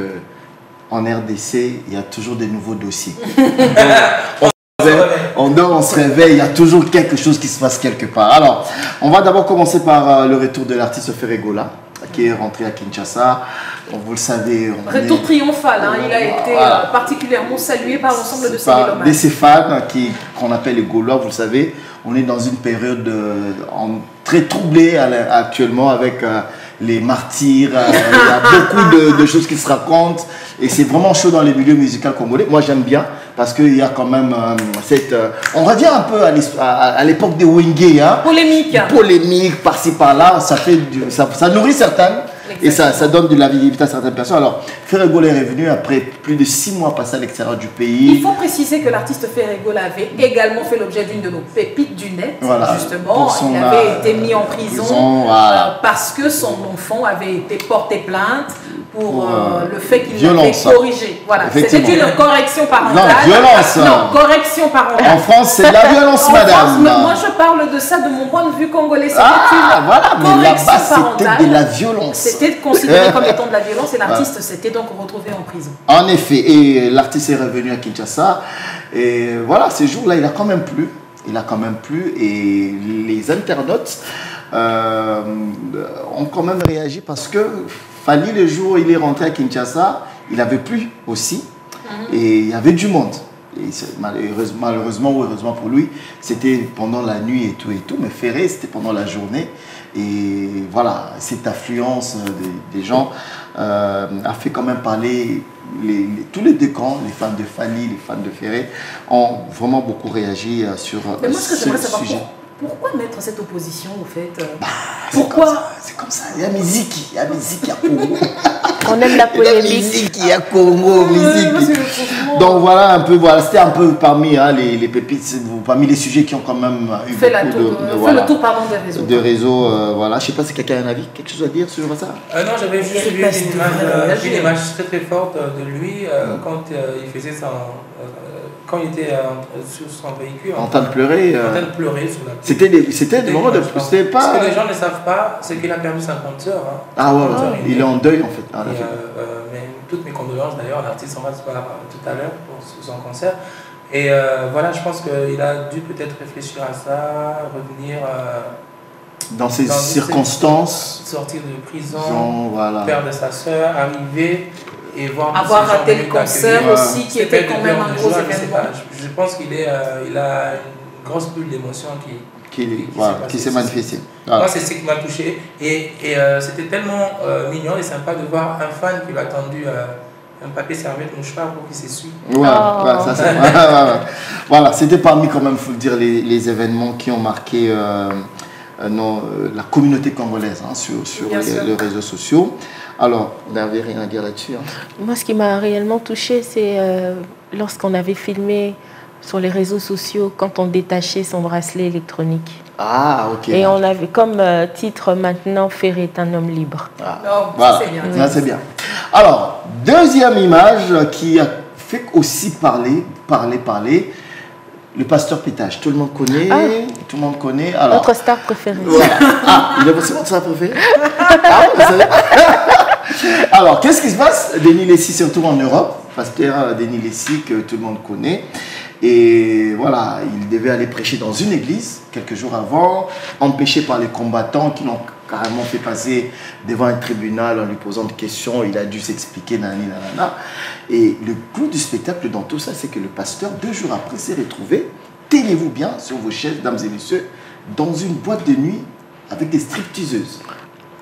en RDC, il y a toujours des nouveaux dossiers. On On dort, on se réveille, il y a toujours quelque chose qui se passe quelque part. Alors, on va d'abord commencer par le retour de l'artiste Ferregola, qui est rentré à Kinshasa. Vous le savez. Retour triomphal, hein. Il a été particulièrement salué par l'ensemble de ses mélomanes. De ses fans qu'on appelle les Gaulois, vous le savez. On est dans une période très troublée actuellement avec les martyrs. Il y a beaucoup de choses qui se racontent et c'est vraiment chaud dans les milieux musicaux congolais. Moi, j'aime bien parce qu'il y a quand même cette... on revient un peu à l'époque des Wenge. Hein. Polémique, par-ci, par-là. Ça nourrit certaines. Et ça donne de la visibilité à certaines personnes. Alors, Ferregola est revenu après plus de 6 mois passés à l'extérieur du pays. Il faut préciser que l'artiste Ferregola avait également fait l'objet d'une de nos pépites du net, justement. Il avait été mis en prison parce que son enfant avait été porté plainte pour le fait qu'il l'avait corrigé. Voilà. C'était une correction parentale. Non, violence. Non, correction parentale. En France, c'est de la violence, madame. Moi, je parle de ça de mon point de vue congolais. C'était mais là-bas, c'était de la violence. C'était considéré comme étant de la violence et l'artiste s'était donc retrouvé en prison. En effet, et l'artiste est revenu à Kinshasa. Et voilà, ces jours-là, il a quand même plu. Et les internautes ont quand même réagi parce que Fally, le jour où il est rentré à Kinshasa, il avait plu aussi. Et il y avait du monde. Et malheureusement ou heureusement pour lui, c'était pendant la nuit et tout. Mais Ferré, c'était pendant la journée. Et voilà, cette affluence des gens a fait quand même parler tous les deux camps, les fans de Fally, les fans de Ferré, ont vraiment beaucoup réagi sur mais moi, ce que j'aimerais savoir, pourquoi mettre cette opposition au fait pourquoi c'est comme ça, il y a musique, il y a Congo. On aime la polémique. Il y a musique, il y a Congo, musique. Donc voilà un peu, c'était un peu parmi les pépites, parmi les sujets qui ont quand même eu fait le tour des réseaux. Voilà, je sais pas si quelqu'un a un avis, quelque chose à dire sur ça. Non, j'avais juste vu une image très très forte de lui quand il faisait quand il était sur son véhicule. En train de pleurer. En train de pleurer sur la C'était des moments de... C'était pas... Ce que les gens ne savent pas, c'est qu'il a perdu 50 heures. Hein. Ah ouais, il est en deuil en fait. Mais toutes mes condoléances d'ailleurs, l'artiste en va se voir tout à l'heure pour son concert. Et voilà, je pense qu'il a dû peut-être réfléchir à ça, revenir... dans ces circonstances... Sortir de prison, perdre sa soeur, arriver... Et avoir raté le concert aussi, qui était quand même un gros événement. Je pense qu'il a une grosse bulle d'émotion qui s'est manifestée. Moi, c'est ce qui m'a touché. Et c'était tellement mignon et sympa de voir un fan qui lui a tendu un papier serviette mouchoir pour qu'il s'essuie. Voilà, c'était parmi, quand même, il faut le dire, les événements qui ont marqué la communauté congolaise sur les réseaux sociaux. Alors, vous n'avez rien à dire là-dessus. Moi, ce qui m'a réellement touchée, c'est lorsqu'on avait filmé sur les réseaux sociaux quand on détachait son bracelet électronique. Ah, ok. Et on avait comme titre maintenant, Ferré est un homme libre. Voilà, ça c'est bien. Alors, deuxième image qui a fait aussi parler. Le pasteur Pétage, tout le monde connaît. Tout le monde connaît. Alors, notre star préférée. Voilà. Il est aussi votre star préférée. Alors, qu'est-ce qui se passe? Denis Lessi se retrouve en Europe. Pasteur Denis Lessi, que tout le monde connaît. Et voilà, il devait aller prêcher dans une église quelques jours avant, empêché par les combattants qui l'ont carrément fait passer devant un tribunal en lui posant des questions. Il a dû s'expliquer, nanana. Et le clou du spectacle dans tout ça, c'est que le pasteur, 2 jours après, s'est retrouvé, tenez-vous bien sur vos chaises, dames et messieurs, dans une boîte de nuit avec des stripteaseuses.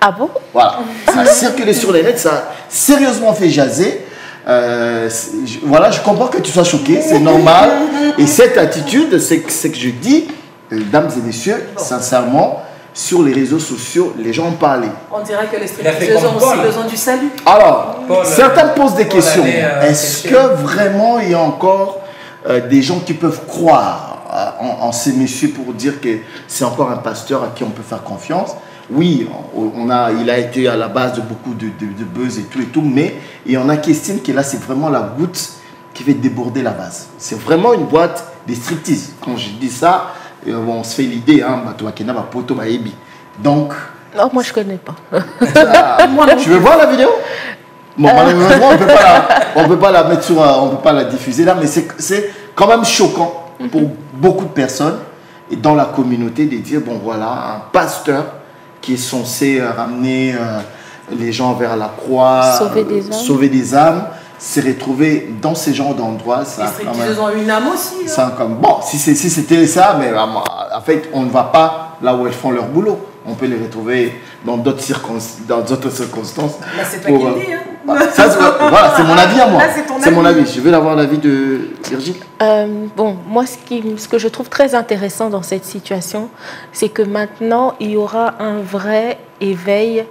Ah bon? Voilà, ça a circulé sur les nets, ça a sérieusement fait jaser. Voilà, je comprends que tu sois choqué, c'est normal. Et cette attitude, c'est que je dis, dames et messieurs, sincèrement, sur les réseaux sociaux, les gens en parlaient. On dirait que les stripteaseuses ont aussi besoin du salut. Alors, certains posent des questions. Est-ce que vraiment il y a encore des gens qui peuvent croire en ces messieurs pour dire que c'est encore un pasteur à qui on peut faire confiance? Oui, il a été à la base de beaucoup de buzz et tout, mais il y en a qui estiment que là, c'est vraiment la goutte qui fait déborder la vase. C'est vraiment une boîte de striptease. Quand je dis ça, on se fait l'idée, donc... Non, moi je connais pas. Tu veux voir la vidéo? Bon, malheureusement, on peut pas la mettre on peut pas la diffuser là, mais c'est quand même choquant. pour beaucoup de personnes et dans la communauté de dire, bon voilà, un pasteur qui est censé ramener les gens vers la croix, sauver des âmes, s'est retrouvé dans ces genres d'endroits. Ils ont une âme aussi. Bon, si c'était ça, mais en fait, on ne va pas là où elles font leur boulot. On peut les retrouver dans d'autres circonstances. Là, c'est toi qui le dis. Voilà, c'est mon avis à moi. C'est mon avis. Je veux avoir l'avis de Virgile. Bon, moi, ce que je trouve très intéressant dans cette situation, c'est que maintenant, il y aura un vrai éveil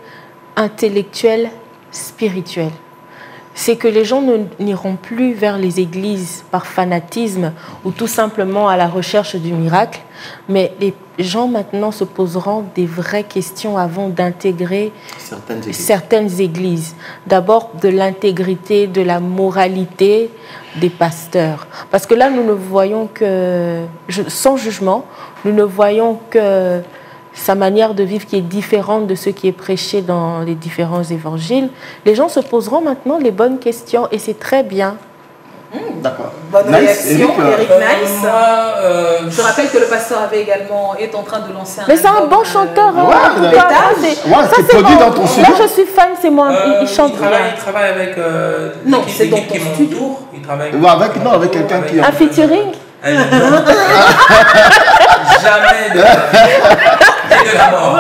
intellectuel, spirituel. C'est que les gens n'iront plus vers les églises par fanatisme ou tout simplement à la recherche du miracle, mais les gens maintenant se poseront des vraies questions avant d'intégrer certaines églises. D'abord, de l'intégrité, de la moralité des pasteurs. Parce que là, nous ne voyons que, sans jugement, nous ne voyons que sa manière de vivre qui est différente de ce qui est prêché dans les différents évangiles. Les gens se poseront maintenant les bonnes questions et c'est très bien. D'accord. Bonne réaction, Eric Nice. Je rappelle que le pasteur est en train de lancer un Mais c'est un bon chanteur. C'est produit dans ton studio. Là, je suis fan, c'est moi. Il chante bien. Il travaille avec non, c'est dans ton studio. Il travaille avec quelqu'un qui un featuring. Jamais de la mort.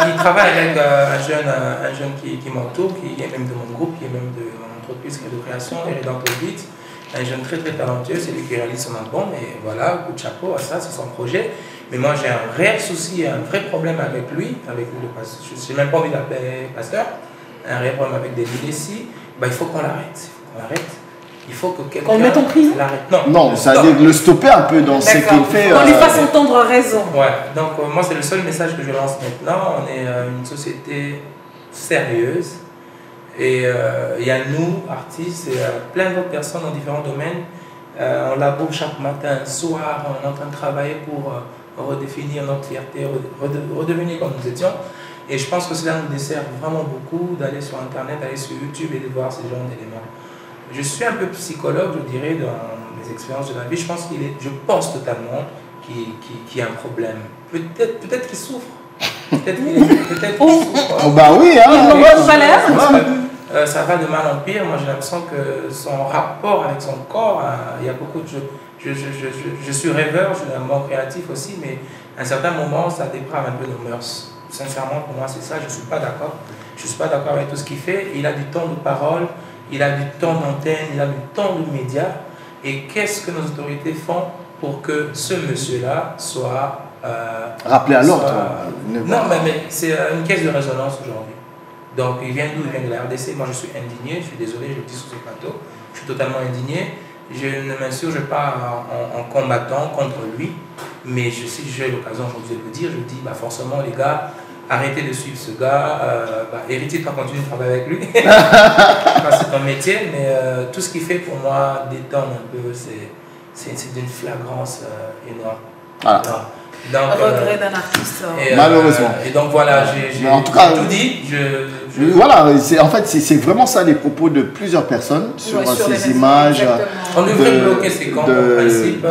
Il travaille avec un jeune qui m'entoure, qui est même de mon groupe, qui est même de mon entreprise de création, Erident Audit. Un jeune très très talentueux, c'est lui qui réalise son album. Et voilà, coup de chapeau à ça, c'est son projet. Mais moi j'ai un réel souci, un vrai problème avec lui le pasteur. Je n'ai même pas envie d'appeler pasteur. Un réel problème avec des ici. Il faut qu'on l'arrête. Il faut que quelqu'un... Qu'on le mette en prison? Non, ça veut dire le stopper un peu dans ce qu'il fait. Qu'on lui fasse entendre raison. Ouais, donc moi c'est le seul message que je lance maintenant. On est une société sérieuse et il y a nous, artistes, et plein d'autres personnes dans différents domaines. On laboure chaque matin, soir, on est en train de travailler pour redéfinir notre fierté, redevenir comme nous étions. Et je pense que cela nous dessert vraiment beaucoup d'aller sur Internet, d'aller sur YouTube et de voir ces genres d'éléments. Je suis un peu psychologue, je dirais, dans mes expériences de la vie. Je pense totalement qu'il y a un problème. Peut-être qu'il souffre. Peut-être qu'il souffre. Bah oui, ça va de mal en pire. Moi, j'ai l'impression que son rapport avec son corps, il y a beaucoup de... Je suis rêveur, je suis un mort créatif aussi, mais à un certain moment, ça déprave un peu nos mœurs. Sincèrement, pour moi, c'est ça. Je ne suis pas d'accord. Je ne suis pas d'accord avec tout ce qu'il fait. Il a du temps de parole. Il a du temps d'antenne, il a du temps de médias. Et qu'est-ce que nos autorités font pour que ce monsieur-là soit... rappelé à l'ordre. Non, mais c'est une caisse de résonance aujourd'hui. Donc, il vient d'où? Il vient de la RDC. Moi, je suis indigné, je suis désolé, je le dis sur ce plateau. Je suis totalement indigné. Je ne m'insurge pas en combattant contre lui. Mais si j'ai l'occasion aujourd'hui de le dire, je dis forcément, les gars, arrêtez de suivre ce gars, Héritier, tu vas continuer de travailler avec lui. C'est ton métier, mais tout ce qu'il fait pour moi détonne un peu, c'est d'une flagrance énorme. Voilà. Donc, regret d'un artiste. Malheureusement. Et donc voilà, j'ai tout dit. Voilà, en fait, c'est vraiment ça les propos de plusieurs personnes sur ces images. On devrait bloquer ces comptes en principe,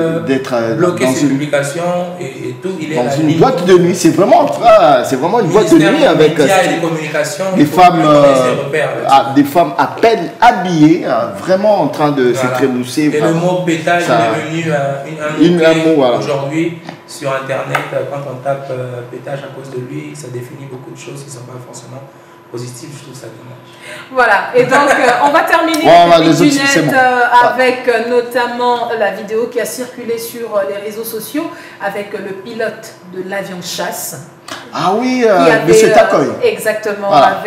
bloquer ces publications et tout. Il est dans une boîte de nuit, c'est vraiment une boîte de nuit avec des femmes à peine habillées, vraiment en train de s'étrémousser. Et le mot pétage est devenu un mot aujourd'hui. Sur Internet, quand on tape pétage à cause de lui, ça définit beaucoup de choses qui ne sont pas forcément positives. Je trouve ça dommage. Voilà, et donc on va terminer avec notamment la vidéo qui a circulé sur les réseaux sociaux avec le pilote de l'avion de chasse. Ah oui, M. Takoy. Exactement, voilà.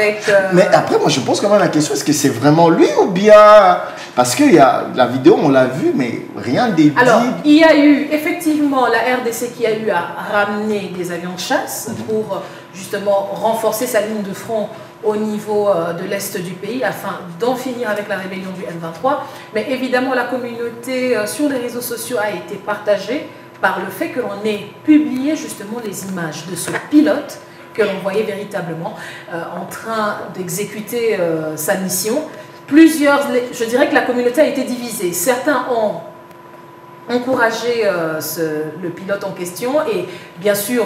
Mais après, moi je pose quand même la question, est-ce que c'est vraiment lui ou bien... Parce que la vidéo, on l'a vue, mais rien n'est dit. Alors, il y a eu effectivement la RDC qui a eu à ramener des avions de chasse pour justement renforcer sa ligne de front au niveau de l'Est du pays afin d'en finir avec la rébellion du M23. Mais évidemment, la communauté sur les réseaux sociaux a été partagée par le fait que l'on ait publié justement les images de ce pilote que l'on voyait véritablement en train d'exécuter sa mission. Je dirais que la communauté a été divisée. Certains ont encouragé le pilote en question et bien sûr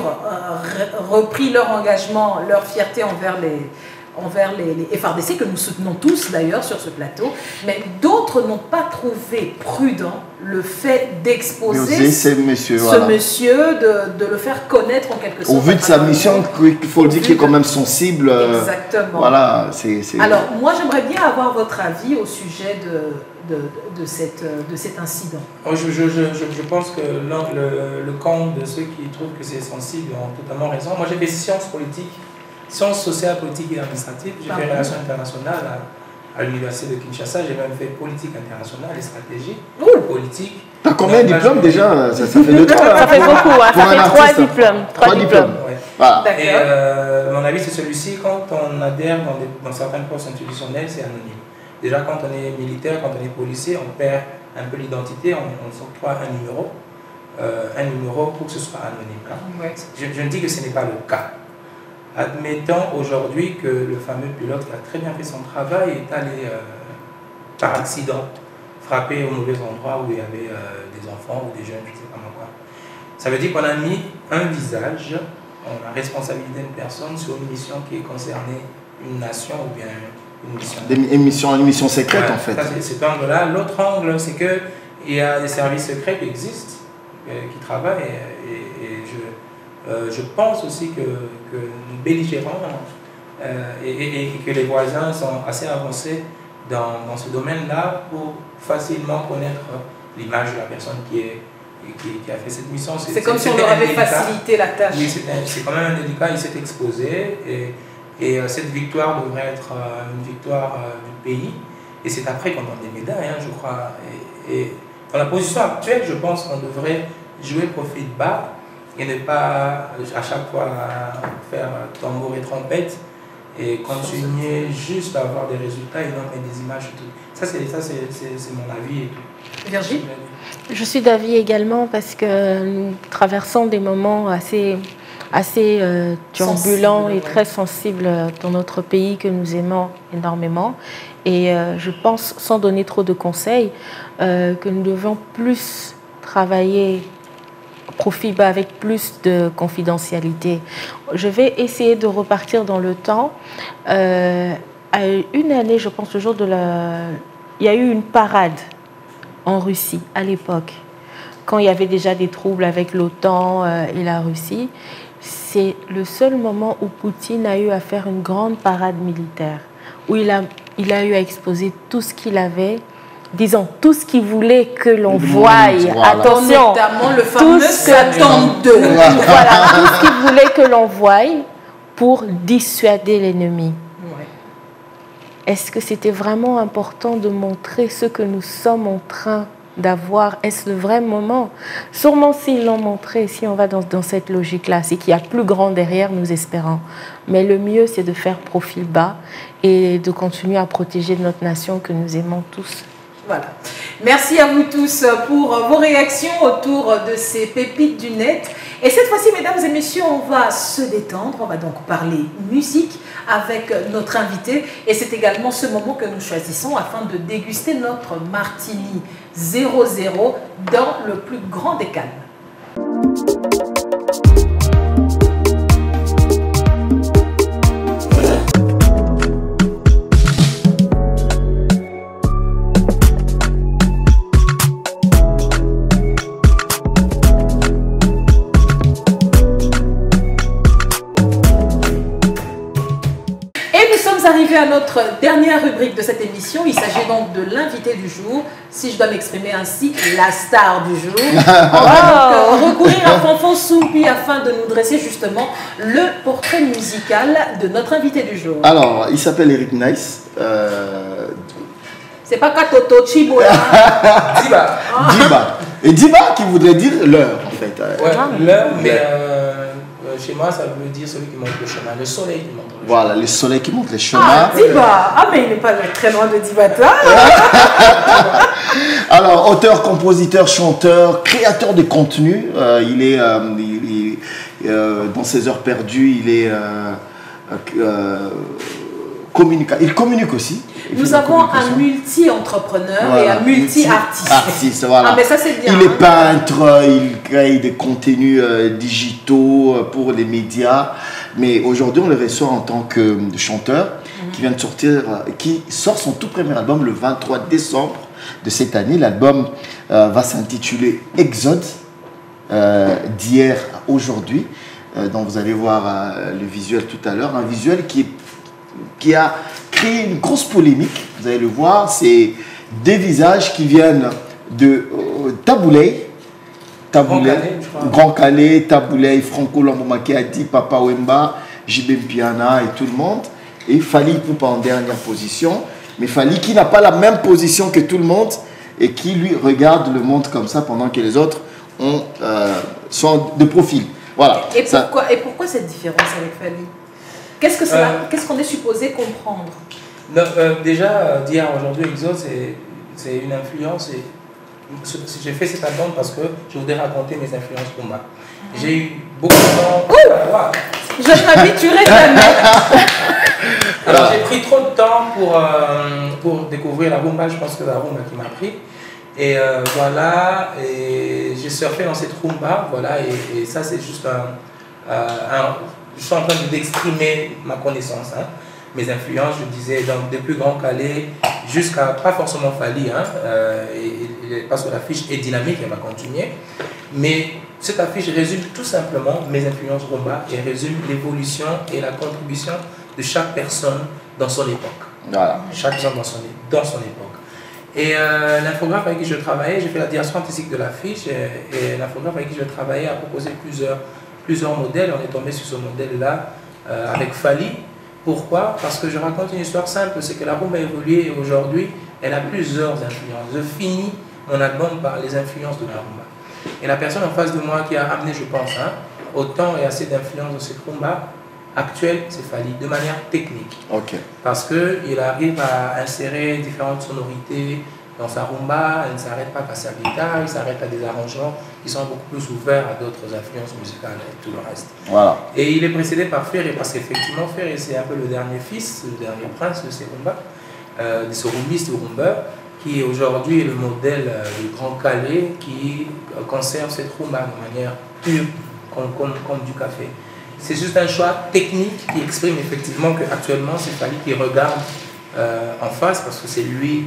repris leur engagement, leur fierté envers les FARDC que nous soutenons tous d'ailleurs sur ce plateau, mais d'autres n'ont pas trouvé prudent le fait d'exposer ce monsieur, de le faire connaître en quelque sorte. Au vu de sa mission, il faut le dire qu'il est quand même sensible. Exactement. Voilà, Alors, moi j'aimerais bien avoir votre avis au sujet de cet incident. Je pense que le camp de ceux qui trouvent que c'est sensible ont totalement raison. Moi j'ai fait sciences politiques, sciences sociales, politiques et administratives. J'ai fait relations internationales à l'université de Kinshasa. J'ai même fait politique internationale et stratégie politique. T'as combien de diplômes déjà? Ça fait 2 ans. Ça fait beaucoup, hein. Ça fait 3 diplômes. 3 diplômes. Ouais. Voilà. Et mon avis c'est celui-ci, quand on adhère dans certains postes institutionnels, c'est anonyme. Déjà quand on est militaire, quand on est policier, on perd un peu l'identité, on s'octroie un numéro pour que ce soit anonyme. Hein. Ouais. Je ne dis que ce n'est pas le cas. Admettons aujourd'hui que le fameux pilote qui a très bien fait son travail est allé par accident frapper au mauvais endroit où il y avait des enfants ou des jeunes, je ne sais pas quoi. Ça veut dire qu'on a mis un visage, on a responsabilisé une personne sur une mission qui est concernée, une nation ou bien une mission. Une mission secrète en fait. C'est cet angle-là. L'autre angle, c'est qu'il y a des services secrets qui existent, qui travaillent et je pense aussi que nous belligérants et que les voisins sont assez avancés dans ce domaine-là pour facilement connaître l'image de la personne qui a fait cette mission. C'est comme si on leur avait facilité la tâche. Oui, c'est quand même un délicat, il s'est exposé et cette victoire devrait être une victoire du pays. Et c'est après qu'on donne des médailles, hein, je crois. Et dans la position actuelle, je pense qu'on devrait jouer profil bas et ne pas à chaque fois faire tambour et trompette et continuer juste à avoir des résultats et non mettre des images et tout. Ça c'est mon avis et tout. Virginie? Je suis d'avis également parce que nous traversons des moments assez turbulents et très sensibles dans notre pays que nous aimons énormément. Et je pense, sans donner trop de conseils, que nous devons plus travailler profil bas avec plus de confidentialité. Je vais essayer de repartir dans le temps. À une année, je pense, le jour de il y a eu une parade en Russie à l'époque, quand il y avait déjà des troubles avec l'OTAN et la Russie. C'est le seul moment où Poutine a eu à faire une grande parade militaire, où il a eu à exposer tout ce qu'il avait, disons, tout ce qu'il voulait que l'on voie. Voilà. Attention, notamment le fameux Satan 2. Voilà, tout ce qu'il voulait que l'on voie pour dissuader l'ennemi. Ouais. Est-ce que c'était vraiment important de montrer ce que nous sommes en train d'avoir? Est-ce le vrai moment? Sûrement s'ils l'ont montré, si on va dans cette logique-là, c'est qu'il y a plus grand derrière, nous espérons. Mais le mieux, c'est de faire profil bas et de continuer à protéger notre nation que nous aimons tous. Voilà. Merci à vous tous pour vos réactions autour de ces pépites du net. Et cette fois-ci, mesdames et messieurs, on va se détendre. On va donc parler musique avec notre invité. Et c'est également ce moment que nous choisissons afin de déguster notre Martini 00 dans le plus grand des calmes. Arrivé à notre dernière rubrique de cette émission, il s'agit donc de l'invité du jour, si je dois m'exprimer ainsi, la star du jour. On va donc recourir à Fanfan Soupi afin de nous dresser justement le portrait musical de notre invité du jour. Alors, il s'appelle Eric Nice. C'est pas Katoto Chibo là. Diba. Diba. Et Diba qui voudrait dire l'heure en fait. Ouais, l'heure, mais chez moi ça veut dire celui qui montre le chemin, le soleil qui montre le chemin. Voilà, le soleil qui montre les chemins. Ah, Diba. Ah, mais il n'est pas très loin de Diba. Alors, auteur, compositeur, chanteur, créateur de contenu. Il est dans ses heures perdues, il est il communique aussi. Nous avons un multi-entrepreneur et un multi-artiste. Artiste, voilà. Ah, mais ça, c'est bien. Il est peintre, il crée des contenus digitaux pour les médias. Mais aujourd'hui, on le reçoit en tant que chanteur qui vient de sortir, qui sort son tout premier album le 23 décembre de cette année. L'album va s'intituler Exode, d'hier à aujourd'hui. Donc vous allez voir le visuel tout à l'heure. Un visuel qui a créé une grosse polémique. Vous allez le voir, c'est des visages qui viennent de Taboulay, Grand Calais, Taboulay, Franco Lambomaki Adi, Papa Wemba, JB Piana et tout le monde. Et Fally Ipupa en dernière position. Mais Fally qui n'a pas la même position que tout le monde et qui lui regarde le monde comme ça pendant que les autres sont de profil. Voilà. Et pourquoi cette différence avec Fally? Qu'est-ce qu'on est supposé comprendre? Déjà, d'hier à aujourd'hui, Exode, c'est une influence. J'ai fait cet album parce que je voudrais raconter mes influences Rumba. J'ai eu beaucoup de temps. Je ne m'habituerai jamais. Alors, j'ai pris trop de temps pour découvrir la rumba. Je pense que c'est la rumba qui m'a pris. Et voilà, et j'ai surfé dans cette rumba. Voilà, et ça, c'est juste je suis en train d'exprimer ma connaissance, hein, mes influences. Je disais, donc, depuis Grand Calais jusqu'à pas forcément Fally, hein, parce que l'affiche est dynamique, elle va continuer. Mais cette affiche résume tout simplement mes influences rumba et résume l'évolution et la contribution de chaque personne dans son époque. Voilà. Chaque personne dans son époque. Et l'infographe avec qui je travaillais, j'ai fait la direction artistique de l'affiche et l'infographe avec qui je travaillais a proposé plusieurs modèles. On est tombé sur ce modèle-là avec Fally. Pourquoi? Parce que je raconte une histoire simple, c'est que la rumba a évolué et aujourd'hui, elle a plusieurs influences. Je finis mon album par les influences de la rumba. Et la personne en face de moi qui a amené, je pense, hein, autant et assez d'influence de cette rumba actuelle, c'est Fally, de manière technique. Okay. Parce qu'il arrive à insérer différentes sonorités dans sa rumba, il ne s'arrête pas qu'à sa guitare, il s'arrête à des arrangements qui sont beaucoup plus ouverts à d'autres influences musicales et tout le reste. Voilà. Et il est précédé par Ferré, parce qu'effectivement, Ferré, c'est un peu le dernier fils, le dernier prince de ces rumbas, de ce rumbiste ou rumbeur, qui aujourd'hui est le modèle du Grand Calais, qui conserve cette rumba de manière pure, comme du café. C'est juste un choix technique qui exprime effectivement qu'actuellement, c'est Fally qui regarde en face, parce que c'est lui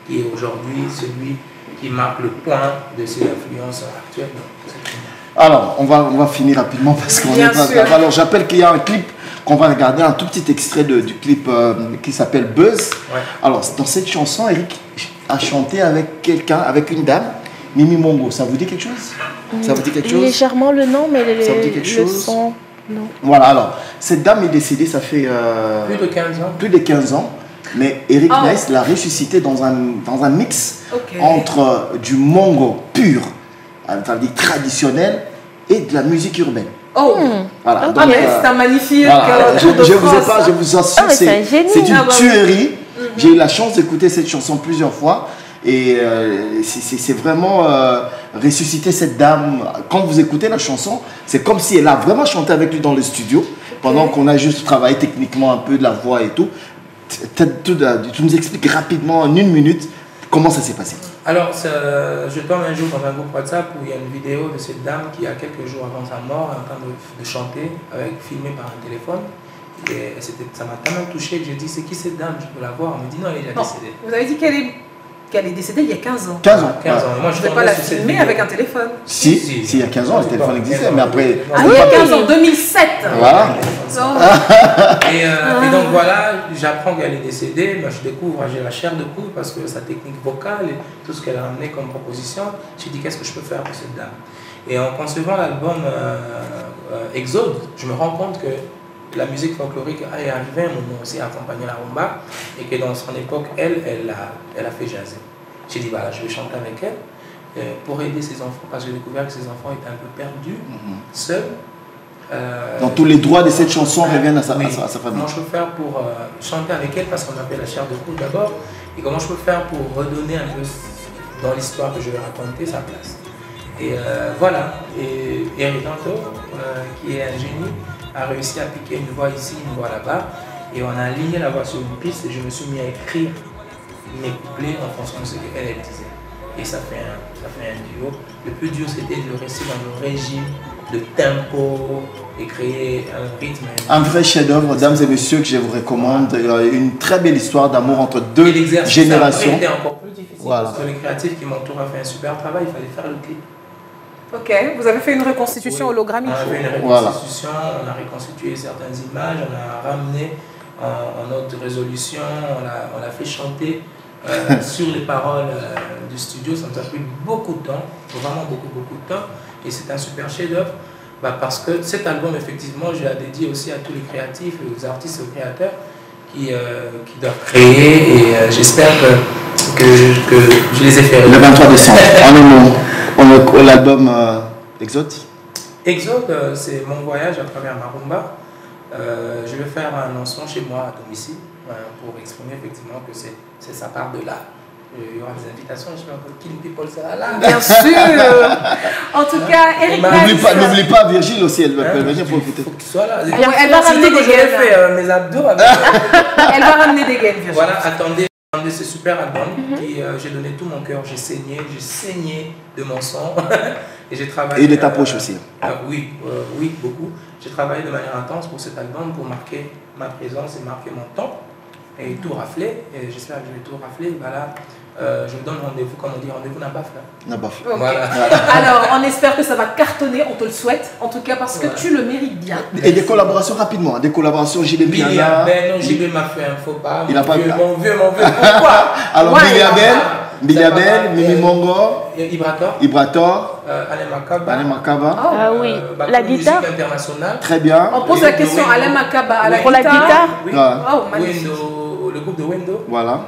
qui est aujourd'hui celui qui marque le point de ses influences actuelles. Alors, on va finir rapidement parce qu'on est pas. Alors, j'appelle qu'il y a un clip qu'on va regarder, un tout petit extrait du clip qui s'appelle Buzz. Ouais. Alors, dans cette chanson, Eric a chanté avec quelqu'un, avec une dame, Mimi Mongo. Ça vous dit quelque chose? Ça vous dit quelque chose? Légèrement le nom, mais ça vous dit quelque chose? Son, non. Voilà, alors, cette dame est décédée, ça fait plus de 15 ans. Plus de 15 ans. Mais Eric Nice l'a ressuscité dans un mix entre du mongo pur, c'est-à-dire traditionnel, et de la musique urbaine. Voilà. Donc, c'est un magnifique je vous assure, c'est une tuerie. J'ai eu la chance d'écouter cette chanson plusieurs fois. Et c'est vraiment ressusciter cette dame. Quand vous écoutez la chanson, c'est comme si elle a vraiment chanté avec lui dans le studio, pendant qu'on a juste travaillé techniquement un peu de la voix et tout. Tu nous expliques rapidement en une minute comment ça s'est passé. Alors, je tombe un jour dans un groupe WhatsApp où il y a une vidéo de cette dame qui, a quelques jours avant sa mort, est en train de chanter, filmée par un téléphone. Et ça m'a tellement touché que j'ai dit, c'est qui cette dame? Je peux la voir. On me dit, non, elle est déjà décédée. Vous avez dit qu'elle est décédée il y a 15 ans. 15 ans. 15 ans. Moi, je ne vais pas la filmer avec un téléphone. Si, il y a 15 ans, le téléphone existait, mais après... Ah oui, il y a 15 ans, 2007. Voilà. Et donc voilà, j'apprends qu'elle est décédée, mais je découvre, j'ai la chair de poule parce que sa technique vocale et tout ce qu'elle a amené comme proposition, j'ai dit qu'est-ce que je peux faire pour cette dame. Et en concevant l'album Exode, je me rends compte que la musique folklorique est arrivée à un moment aussi à accompagner la rumba et que dans son époque, elle a fait jazzer. J'ai dit voilà, je vais chanter avec elle pour aider ses enfants parce que j'ai découvert que ses enfants étaient un peu perdus, seuls. Donc tous les droits de cette chanson reviennent à sa famille. Comment je peux faire pour chanter avec elle parce qu'on m'appelle la chair de poule d'abord et comment je peux faire pour redonner un peu dans l'histoire que je vais raconter sa place. Et voilà, et Eric Danto, qui est un génie, a réussi à piquer une voix ici, une voix là-bas Et on a aligné la voix sur une piste et je me suis mis à écrire mes couplets en fonction de ce qu'elle disait. Et ça fait un duo. Le plus dur, c'était de rester dans le régime de tempo et créer un rythme. Un vrai chef-d'œuvre, dames et messieurs, que je vous recommande. Une très belle histoire d'amour entre deux générations. C'était encore plus difficile parce que les créatifs qui m'entourent ont fait un super travail, il fallait faire le clip. Ok, vous avez fait une reconstitution hologrammique. On a fait une reconstitution, on a reconstitué certaines images, on a ramené en haute résolution, on l'a fait chanter sur les paroles du studio. Ça nous a pris beaucoup de temps, vraiment beaucoup de temps. Et c'est un super chef-d'œuvre parce que cet album, effectivement, je l'ai dédié aussi à tous les créatifs, aux artistes et aux créateurs qui doivent créer. Et j'espère que je les ai fait. Le 23 décembre, on a l'album Exode. Exode, c'est mon voyage à travers Marumba. Je vais faire un lancement chez moi à domicile pour exprimer effectivement que ça part de là. Il y aura des invitations, je sais que King People sera là. Bien sûr. En tout cas, Eric Nice. N'oublie pas Virgile aussi, elle va venir pour écouter. Il faut que tu sois là. Elle va ramener des gaines. Fait mes abdos. Elle va ramener des gaines, Virgile. Voilà, attendez ce super album. J'ai donné tout mon cœur, j'ai saigné de mon sang. Et j'ai travaillé. Et de ta poche aussi. Oui, beaucoup. J'ai travaillé de manière intense pour cet album, pour marquer ma présence et marquer mon temps. Et tout rafler, et j'espère que je vais tout rafler. Voilà, je me donne rendez-vous, comme on dit, rendez-vous n'a pas fait. Okay. Voilà. Alors, on espère que ça va cartonner, on te le souhaite, en tout cas parce que tu le mérites bien. Et des collaborations rapidement, des collaborations JB Piana. Non, JB m'a fait un faux pas. Il n'a pas vu. Mon vieux, pourquoi? Alors, Billy Abel, Mimi Mongo, Ibrator, Alain Makaba. Ah oui, la guitare internationale. Très bien. On pose la question à Alain Makaba pour la guitare. Oui. Oh, magnifique. Le groupe de Wendo. Voilà.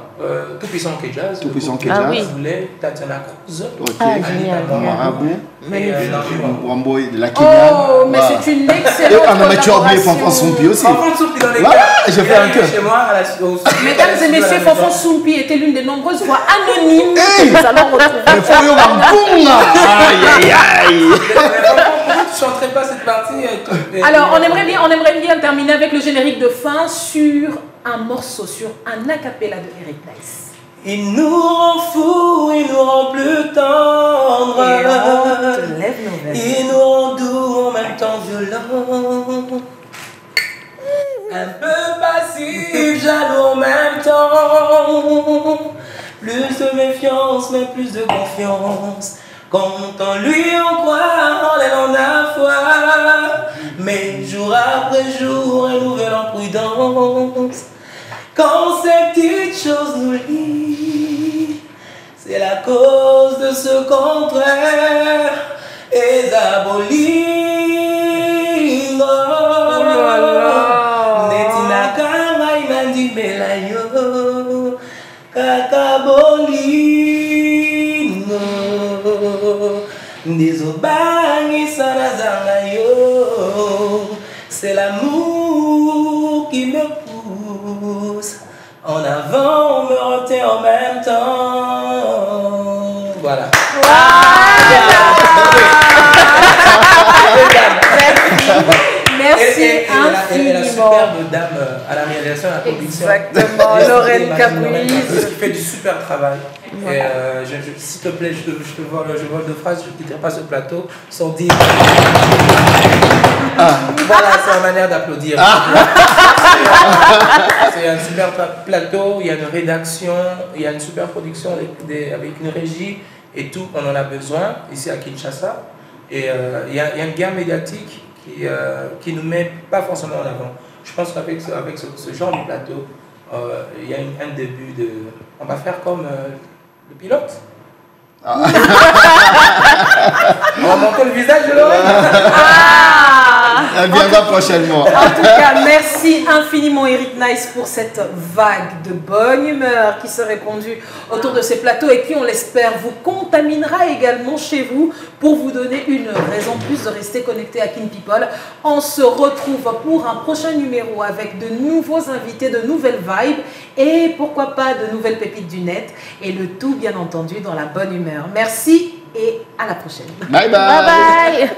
Tout puissant K-Jazz. Tout puissant K-Jazz. Ah oui. Tatiana Cruz. Ok. Génial. Marabout. Wamboy de la Kenya. Oh, mais c'est une excellente mais tu as oublié Fanfan Soumpi aussi. Fanfan Soumpi dans les voilà, j'ai fait un cœur. Chez moi, mesdames et messieurs, Fanfan Soumpi était l'une des nombreuses voix anonymes que nous allons retrouver. Mais Foyo Mambounga. Aïe, aïe, aïe. Je ne chanterai pas cette partie. Alors, on aimerait bien terminer avec le générique de fin sur un morceau, sur un acapella de Eric Nice. Il nous rend fous, il nous rend plus tendres. Il nous rend doux, en même temps violent. Un peu passif, jaloux en même temps. Plus de méfiance, mais plus de confiance. Quand en lui on croit, en l'aile on a foi. Mais jour après jour, une nouvelle imprudence. Quand ces petites choses nous lient, c'est la cause de ce contraire. Et d'abolir. Netina kama inandi melayo. Kakabolino. Ndizobangi sana zangayo. C'est l'amour qui me pousse en avant, me retient en même temps. Voilà. Merci infiniment. Et la superbe dame à la réalisation, à la production. Exactement, Lorraine Capuise. Qui fait du super travail. Et s'il te plaît, je te vois de phrase, je ne quitterai pas ce plateau sans dire. Voilà, c'est la manière d'applaudir. C'est un super plateau, il y a une rédaction, il y a une super production avec une régie et tout, on en a besoin ici à Kinshasa. Et il y a une guerre médiatique qui ne nous met pas forcément en avant. Je pense qu'avec ce genre de plateau, il y a un début de... On va faire comme le pilote. On va monter le visage de Lorraine. Elle viendra prochainement. En tout cas, merci infiniment Eric Nice pour cette vague de bonne humeur qui se répandue autour de ces plateaux et qui, on l'espère, vous contaminera également chez vous pour vous donner une raison de plus de rester connecté à Kin People. On se retrouve pour un prochain numéro avec de nouveaux invités, de nouvelles vibes et pourquoi pas de nouvelles pépites du net et le tout bien entendu dans la bonne humeur. Merci et à la prochaine. Bye bye. Bye bye.